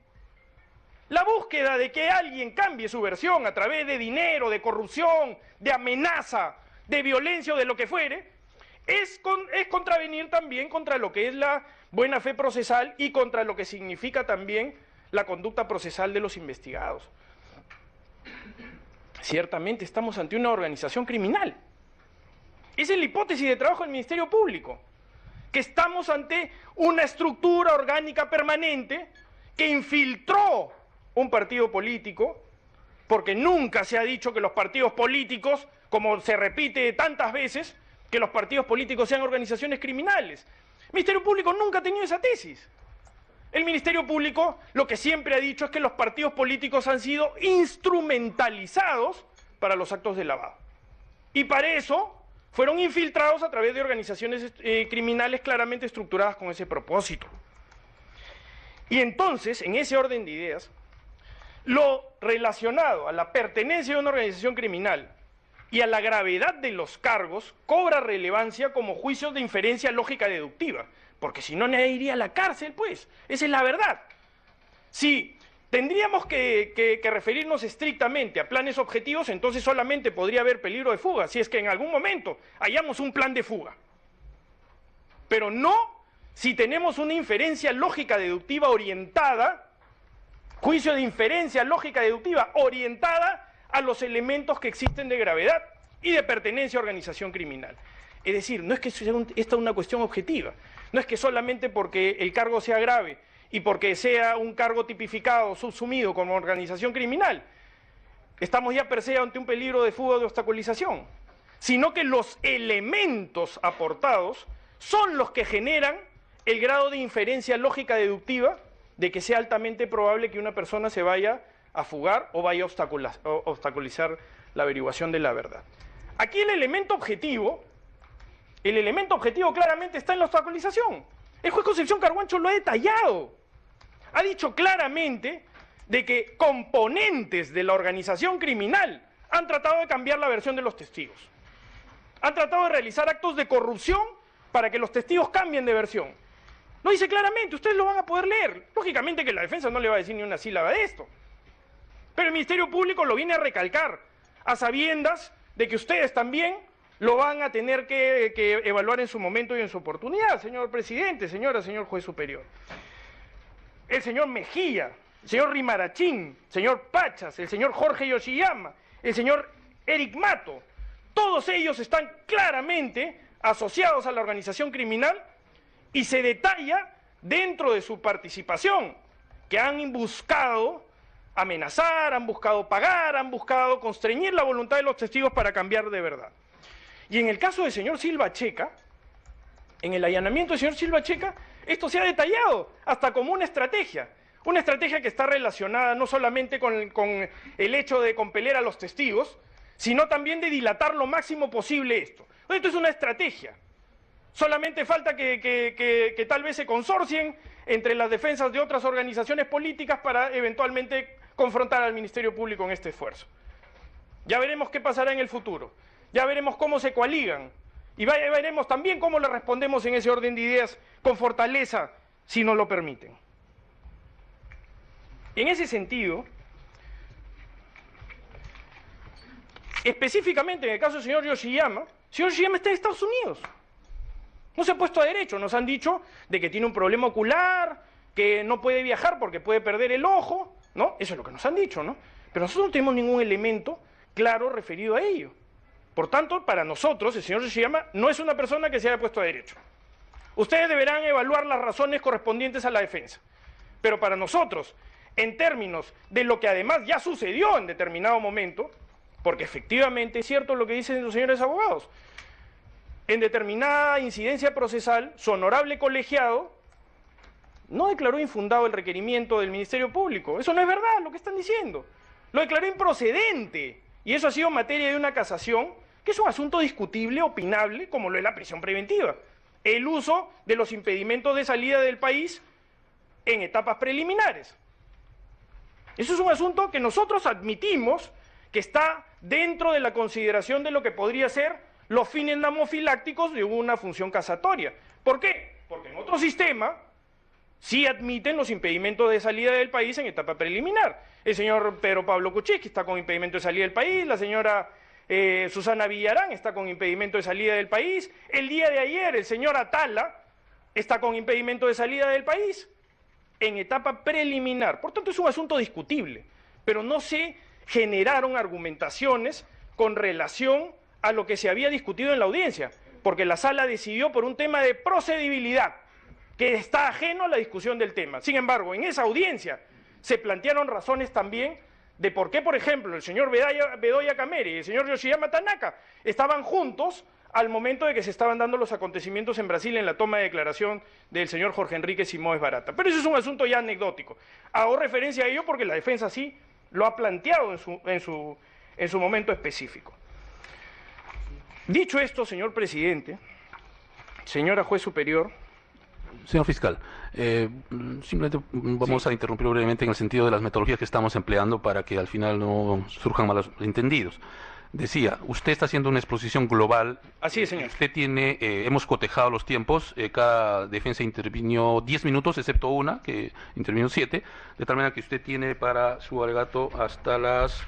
La búsqueda de que alguien cambie su versión a través de dinero, de corrupción, de amenaza, de violencia o de lo que fuere, es contravenir también contra lo que es la buena fe procesal y contra lo que significa también la conducta procesal de los investigados. Ciertamente estamos ante una organización criminal. Esa es la hipótesis de trabajo del Ministerio Público, que estamos ante una estructura orgánica permanente que infiltró un partido político, porque nunca se ha dicho que los partidos políticos, como se repite tantas veces, que los partidos políticos sean organizaciones criminales. El Ministerio Público nunca ha tenido esa tesis. El Ministerio Público lo que siempre ha dicho es que los partidos políticos han sido instrumentalizados para los actos de lavado. Y para eso fueron infiltrados a través de organizaciones criminales claramente estructuradas con ese propósito. Y entonces, en ese orden de ideas, lo relacionado a la pertenencia a una organización criminal y a la gravedad de los cargos cobra relevancia como juicio de inferencia lógica deductiva, porque si no nadie iría a la cárcel, pues, esa es la verdad. Si tendríamos que referirnos estrictamente a planes objetivos, entonces solamente podría haber peligro de fuga, si es que en algún momento hayamos un plan de fuga. Pero no si tenemos una inferencia lógica deductiva orientada, juicio de inferencia lógica deductiva orientada a los elementos que existen de gravedad y de pertenencia a organización criminal. Es decir, no es que sea esta una cuestión objetiva, no es que solamente porque el cargo sea grave y porque sea un cargo tipificado, subsumido como organización criminal, estamos ya per se ante un peligro de fuga o de obstaculización, sino que los elementos aportados son los que generan el grado de inferencia lógica deductiva de que sea altamente probable que una persona se vaya a fugar o vaya a obstaculizar la averiguación de la verdad. Aquí el elemento objetivo claramente está en la obstaculización. El juez Concepción Carhuancho lo ha detallado. Ha dicho claramente de que componentes de la organización criminal han tratado de cambiar la versión de los testigos. Han tratado de realizar actos de corrupción para que los testigos cambien de versión. Lo dice claramente, ustedes lo van a poder leer. Lógicamente que la defensa no le va a decir ni una sílaba de esto. Pero el Ministerio Público lo viene a recalcar, a sabiendas de que ustedes también lo van a tener que evaluar en su momento y en su oportunidad, señor presidente, señor juez superior. El señor Mejía, el señor Rimarachín, el señor Pachas, el señor Jorge Yoshiyama, el señor Eric Mato, todos ellos están claramente asociados a la organización criminal y se detalla dentro de su participación que han buscado amenazar, han buscado pagar, han buscado constreñir la voluntad de los testigos para cambiar de verdad. Y en el caso del señor Silva Checa, en el allanamiento del señor Silva Checa, esto se ha detallado hasta como una estrategia que está relacionada no solamente con el hecho de compeler a los testigos, sino también de dilatar lo máximo posible esto. Esto es una estrategia. Solamente falta que tal vez se consorcien entre las defensas de otras organizaciones políticas para eventualmente confrontar al Ministerio Público en este esfuerzo. Ya veremos qué pasará en el futuro, ya veremos cómo se coaligan y veremos también cómo le respondemos en ese orden de ideas con fortaleza, si nos lo permiten. En ese sentido, específicamente en el caso del señor Yoshiyama, el señor Yoshiyama está en Estados Unidos. No se ha puesto a derecho, nos han dicho de que tiene un problema ocular, que no puede viajar porque puede perder el ojo, ¿no? Eso es lo que nos han dicho, ¿no? Pero nosotros no tenemos ningún elemento claro referido a ello. Por tanto, para nosotros, el señor Yoshiyama no es una persona que se haya puesto a derecho. Ustedes deberán evaluar las razones correspondientes a la defensa. Pero para nosotros, en términos de lo que además ya sucedió en determinado momento, porque efectivamente es cierto lo que dicen los señores abogados, en determinada incidencia procesal, su honorable colegiado no declaró infundado el requerimiento del Ministerio Público. Eso no es verdad lo que están diciendo. Lo declaró improcedente. Y eso ha sido materia de una casación, que es un asunto discutible, opinable, como lo es la prisión preventiva. El uso de los impedimentos de salida del país en etapas preliminares. Eso es un asunto que nosotros admitimos que está dentro de la consideración de lo que podría ser los fines namofilácticos de una función casatoria. ¿Por qué? Porque en otro sistema sí admiten los impedimentos de salida del país en etapa preliminar. El señor Pedro Pablo Kuczynski está con impedimento de salida del país, la señora Susana Villarán está con impedimento de salida del país, el día de ayer el señor Atala está con impedimento de salida del país en etapa preliminar. Por tanto, es un asunto discutible, pero no se generaron argumentaciones con relación a lo que se había discutido en la audiencia, porque la sala decidió por un tema de procedibilidad, que está ajeno a la discusión del tema. Sin embargo, en esa audiencia se plantearon razones también de por qué, por ejemplo, el señor Bedoya Cameri y el señor Yoshiyama Tanaka estaban juntos al momento de que se estaban dando los acontecimientos en Brasil en la toma de declaración del señor Jorge Enrique Simões Barata. Pero eso es un asunto ya anecdótico. Hago referencia a ello porque la defensa sí lo ha planteado en su momento específico. Dicho esto, señor presidente, señora juez superior. Señor fiscal, simplemente vamos a interrumpir brevemente en el sentido de las metodologías que estamos empleando para que al final no surjan malos entendidos. Decía, usted está haciendo una exposición global. Así es, señor. Usted tiene, hemos cotejado los tiempos, cada defensa intervino 10 minutos, excepto una, que intervino 7, de tal manera que usted tiene para su alegato hasta las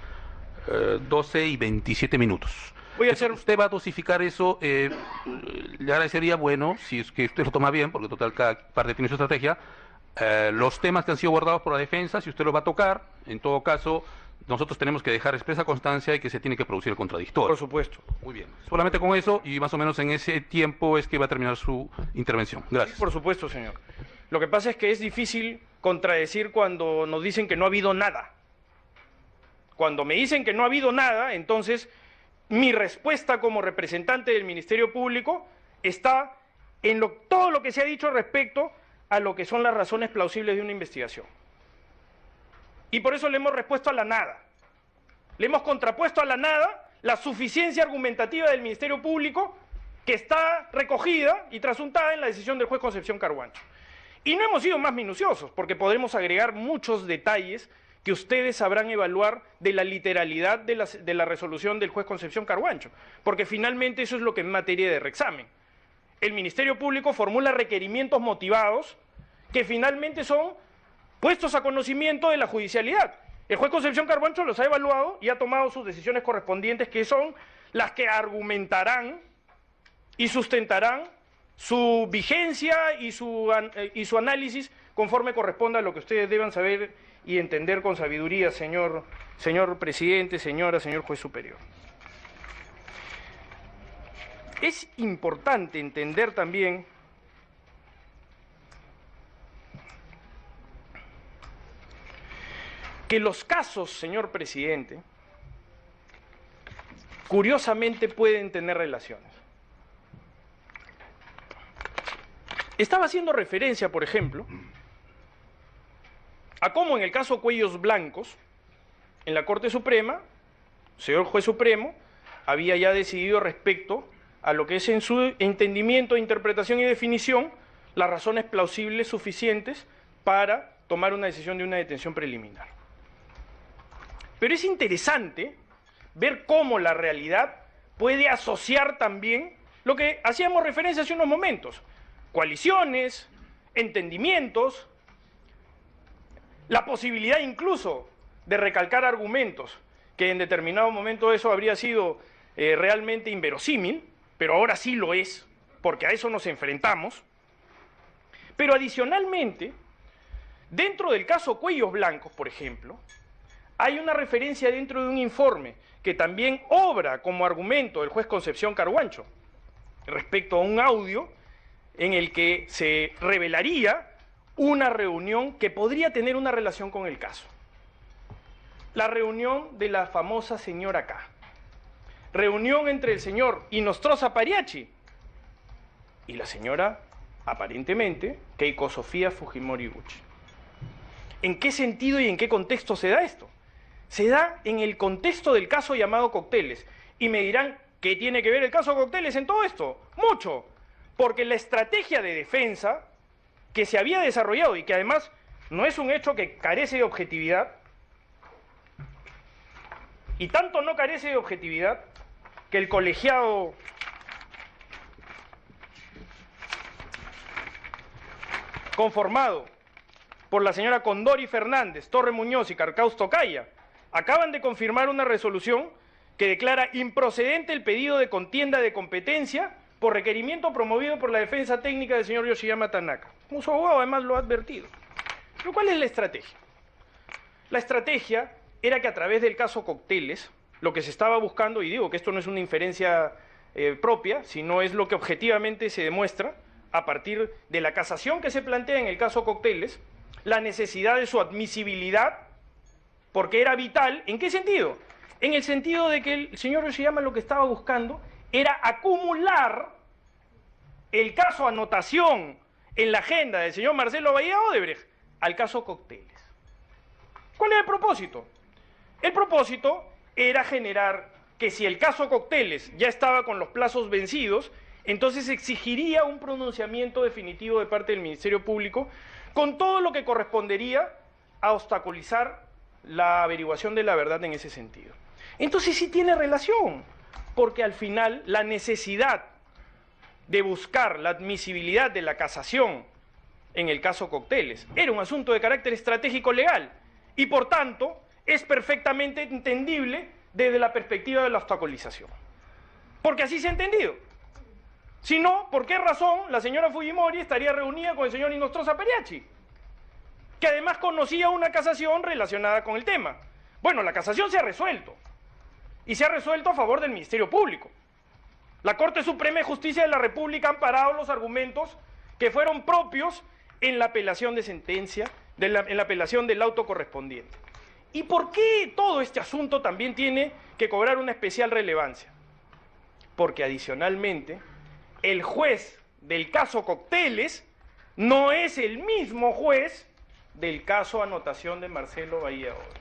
12 y 27 minutos. Usted va a dosificar eso, le agradecería, bueno, si es que usted lo toma bien, porque total cada parte tiene su estrategia, los temas que han sido abordados por la defensa, si usted los va a tocar, en todo caso, nosotros tenemos que dejar expresa constancia de que se tiene que producir el contradictorio. Por supuesto. Muy bien. Solamente con eso, y más o menos en ese tiempo es que va a terminar su intervención. Gracias. Sí, por supuesto, señor. Lo que pasa es que es difícil contradecir cuando nos dicen que no ha habido nada. Cuando me dicen que no ha habido nada, entonces mi respuesta como representante del Ministerio Público está en todo lo que se ha dicho respecto a lo que son las razones plausibles de una investigación. Y por eso le hemos respuesto a la nada. Le hemos contrapuesto a la nada la suficiencia argumentativa del Ministerio Público que está recogida y trasuntada en la decisión del juez Concepción Carhuancho. Y no hemos sido más minuciosos, porque podremos agregar muchos detalles que ustedes sabrán evaluar de la literalidad de la resolución del juez Concepción Carhuancho, porque finalmente eso es lo que en materia de reexamen. El Ministerio Público formula requerimientos motivados que finalmente son puestos a conocimiento de la judicialidad. El juez Concepción Carhuancho los ha evaluado y ha tomado sus decisiones correspondientes, que son las que argumentarán y sustentarán su vigencia y su análisis conforme corresponda a lo que ustedes deban saber y entender con sabiduría, señor presidente, señor juez superior. Es importante entender también que los casos, señor presidente, curiosamente pueden tener relaciones. Estaba haciendo referencia, por ejemplo, a cómo en el caso Cuellos Blancos, en la Corte Suprema, el señor juez supremo había ya decidido respecto a lo que es en su entendimiento, interpretación y definición las razones plausibles suficientes para tomar una decisión de una detención preliminar. Pero es interesante ver cómo la realidad puede asociar también lo que hacíamos referencia hace unos momentos: coaliciones, entendimientos, la posibilidad incluso de recalcar argumentos, que en determinado momento eso habría sido realmente inverosímil, pero ahora sí lo es, porque a eso nos enfrentamos. Pero adicionalmente, dentro del caso Cuellos Blancos, por ejemplo, hay una referencia dentro de un informe que también obra como argumento del juez Concepción Carhuancho respecto a un audio en el que se revelaría una reunión que podría tener una relación con el caso. La reunión de la famosa señora K. Reunión entre el señor Inostroza Pariachi y la señora, aparentemente, Keiko Sofía Fujimori Gucci. ¿En qué sentido y en qué contexto se da esto? Se da en el contexto del caso llamado Cócteles. Y me dirán, ¿qué tiene que ver el caso Cócteles en todo esto? Mucho, porque la estrategia de defensa que se había desarrollado y que además no es un hecho que carece de objetividad, y tanto no carece de objetividad que el colegiado conformado por la señora Condori Fernández, Torre Muñoz y Carcaus Tocaya acaban de confirmar una resolución que declara improcedente el pedido de contienda de competencia por requerimiento promovido por la defensa técnica del señor Yoshiyama Tanaka. Como su abogado además lo ha advertido. ¿Pero cuál es la estrategia? La estrategia era que a través del caso Cócteles, lo que se estaba buscando, y digo que esto no es una inferencia propia, sino es lo que objetivamente se demuestra a partir de la casación que se plantea en el caso Cócteles, la necesidad de su admisibilidad, porque era vital. ¿En qué sentido? En el sentido de que el señor Yoshiyama lo que estaba buscando era acumular el caso anotación en la agenda del señor Marcelo Bahía Odebrecht al caso Cócteles. ¿Cuál es el propósito? El propósito era generar que si el caso Cócteles ya estaba con los plazos vencidos, entonces exigiría un pronunciamiento definitivo de parte del Ministerio Público con todo lo que correspondería a obstaculizar la averiguación de la verdad en ese sentido. Entonces sí tiene relación, porque al final la necesidad de buscar la admisibilidad de la casación en el caso Cócteles era un asunto de carácter estratégico legal y por tanto es perfectamente entendible desde la perspectiva de la obstaculización. Porque así se ha entendido. Si no, ¿por qué razón la señora Fujimori estaría reunida con el señor Inostroza Pariachi? Que además conocía una casación relacionada con el tema. Bueno, la casación se ha resuelto. Y se ha resuelto a favor del Ministerio Público. La Corte Suprema de Justicia de la República ha amparado los argumentos que fueron propios en la apelación de sentencia, en la apelación del auto correspondiente. ¿Y por qué todo este asunto también tiene que cobrar una especial relevancia? Porque adicionalmente, el juez del caso Cócteles no es el mismo juez del caso anotación de Marcelo Bahía Odebrecht.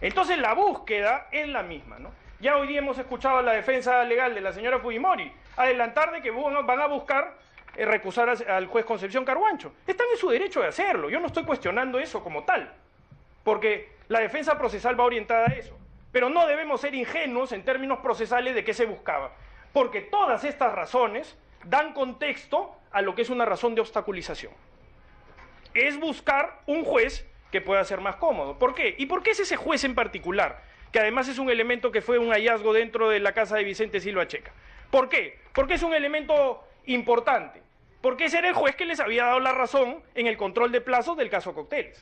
Entonces la búsqueda es la misma, ¿no? Ya hoy día hemos escuchado a la defensa legal de la señora Fujimori adelantar de que van a buscar recusar al juez Concepción Carhuancho. Están en su derecho de hacerlo, yo no estoy cuestionando eso como tal, porque la defensa procesal va orientada a eso. Pero no debemos ser ingenuos en términos procesales de qué se buscaba, porque todas estas razones dan contexto a lo que es una razón de obstaculización. Es buscar un juez que pueda ser más cómodo. ¿Por qué? ¿Y por qué es ese juez en particular? Que además es un elemento que fue un hallazgo dentro de la casa de Vicente Silva Checa. ¿Por qué? Porque es un elemento importante. Porque ese era el juez que les había dado la razón en el control de plazos del caso Cócteles.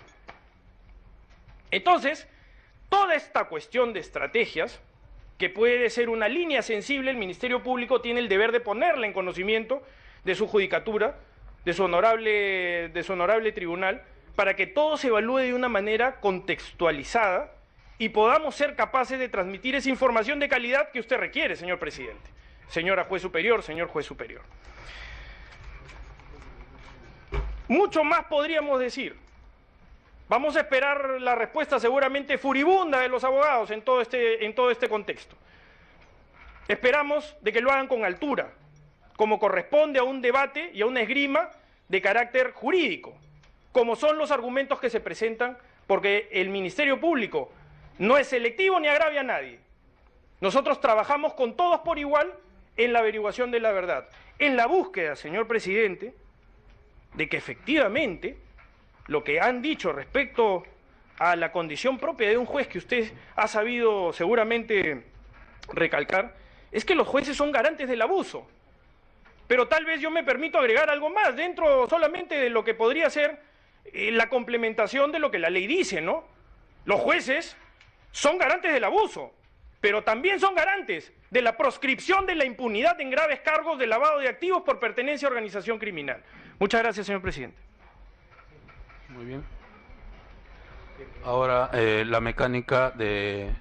Entonces, toda esta cuestión de estrategias, que puede ser una línea sensible, el Ministerio Público tiene el deber de ponerla en conocimiento de su judicatura, de su honorable tribunal, para que todo se evalúe de una manera contextualizada y podamos ser capaces de transmitir esa información de calidad que usted requiere, señor presidente, señora juez superior, señor juez superior. Mucho más podríamos decir. Vamos a esperar la respuesta seguramente furibunda de los abogados en todo este contexto. Esperamos de que lo hagan con altura, como corresponde a un debate y a una esgrima de carácter jurídico, como son los argumentos que se presentan, porque el Ministerio Público no es selectivo ni agravia a nadie. Nosotros trabajamos con todos por igual en la averiguación de la verdad, en la búsqueda, señor presidente, de que efectivamente lo que han dicho respecto a la condición propia de un juez, que usted ha sabido seguramente recalcar, es que los jueces son garantes del abuso. Pero tal vez yo me permito agregar algo más, dentro solamente de lo que podría ser la complementación de lo que la ley dice, ¿no? Los jueces son garantes del abuso, pero también son garantes de la proscripción de la impunidad en graves cargos de lavado de activos por pertenencia a organización criminal. Muchas gracias, señor presidente. Muy bien. Ahora, la mecánica de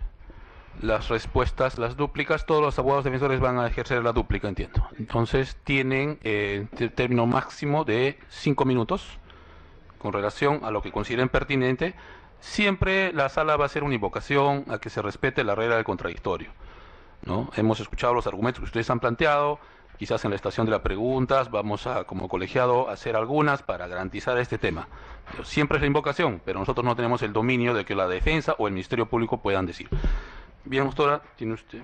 las respuestas, las dúplicas, todos los abogados defensores van a ejercer la dúplica, entiendo. Entonces, tienen término máximo de 5 minutos con relación a lo que consideren pertinente. Siempre la sala va a hacer una invocación a que se respete la regla del contradictorio, ¿no? Hemos escuchado los argumentos que ustedes han planteado, quizás en la estación de las preguntas vamos a, como colegiado, hacer algunas para garantizar este tema. Siempre es la invocación, pero nosotros no tenemos el dominio de que la defensa o el Ministerio Público puedan decir. Bien, doctora, tiene usted.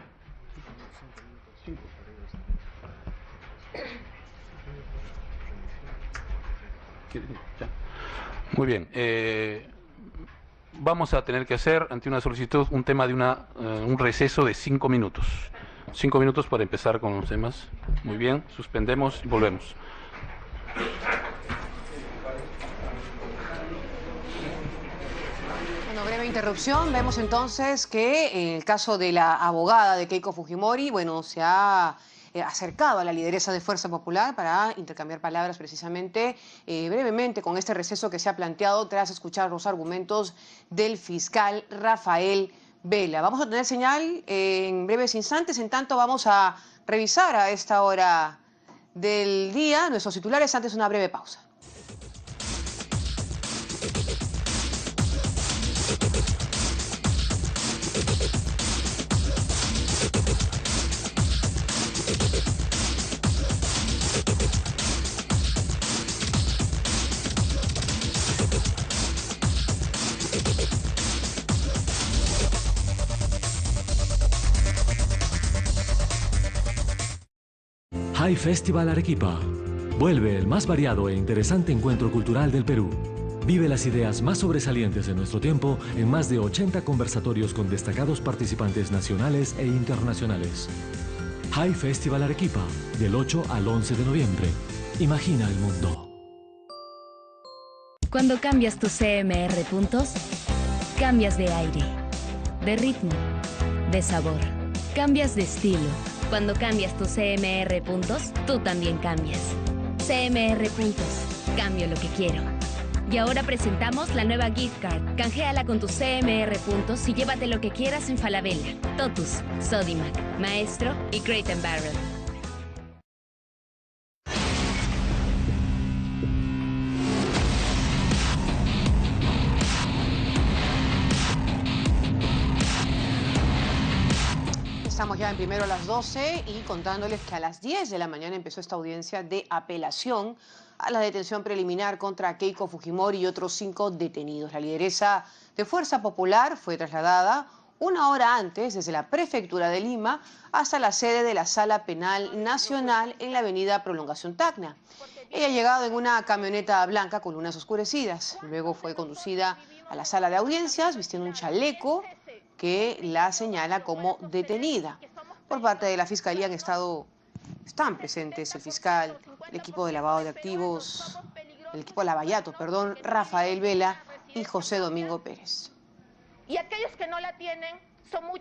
Muy bien. Vamos a tener que hacer, ante una solicitud, un tema de un receso de 5 minutos. 5 minutos para empezar con los temas. Muy bien, suspendemos y volvemos. Bueno, breve interrupción. Vemos entonces que en el caso de la abogada de Keiko Fujimori, bueno, se ha acercado a la lideresa de Fuerza Popular para intercambiar palabras precisamente brevemente con este receso que se ha planteado tras escuchar los argumentos del fiscal Rafael Vela. Vamos a tener señal en breves instantes, en tanto vamos a revisar a esta hora del día nuestros titulares antes de una breve pausa. High Festival Arequipa. Vuelve el más variado e interesante encuentro cultural del Perú. Vive las ideas más sobresalientes de nuestro tiempo en más de 80 conversatorios con destacados participantes nacionales e internacionales. High Festival Arequipa, del 8 al 11 de noviembre. Imagina el mundo. Cuando cambias tus CMR puntos, cambias de aire, de ritmo, de sabor. Cambias de estilo. Cuando cambias tus CMR puntos, tú también cambias. CMR puntos. Cambio lo que quiero. Y ahora presentamos la nueva gift card. Canjeala con tus CMR puntos y llévate lo que quieras en Falabella, Totus, Sodimac, Maestro y Crate & Barrel. Estamos ya en primero a las 12 y contándoles que a las 10 de la mañana empezó esta audiencia de apelación a la detención preliminar contra Keiko Fujimori y otros 5 detenidos. La lideresa de Fuerza Popular fue trasladada una hora antes desde la Prefectura de Lima hasta la sede de la Sala Penal Nacional en la avenida Prolongación Tacna. Ella ha llegado en una camioneta blanca con lunas oscurecidas. Luego fue conducida a la sala de audiencias vistiendo un chaleco que la señala como detenida. Por parte de la Fiscalía están presentes el fiscal, el equipo de lavado de activos, el equipo de lavallato, perdón, Rafael Vela y José Domingo Pérez. Y aquellos que no la tienen son muchos.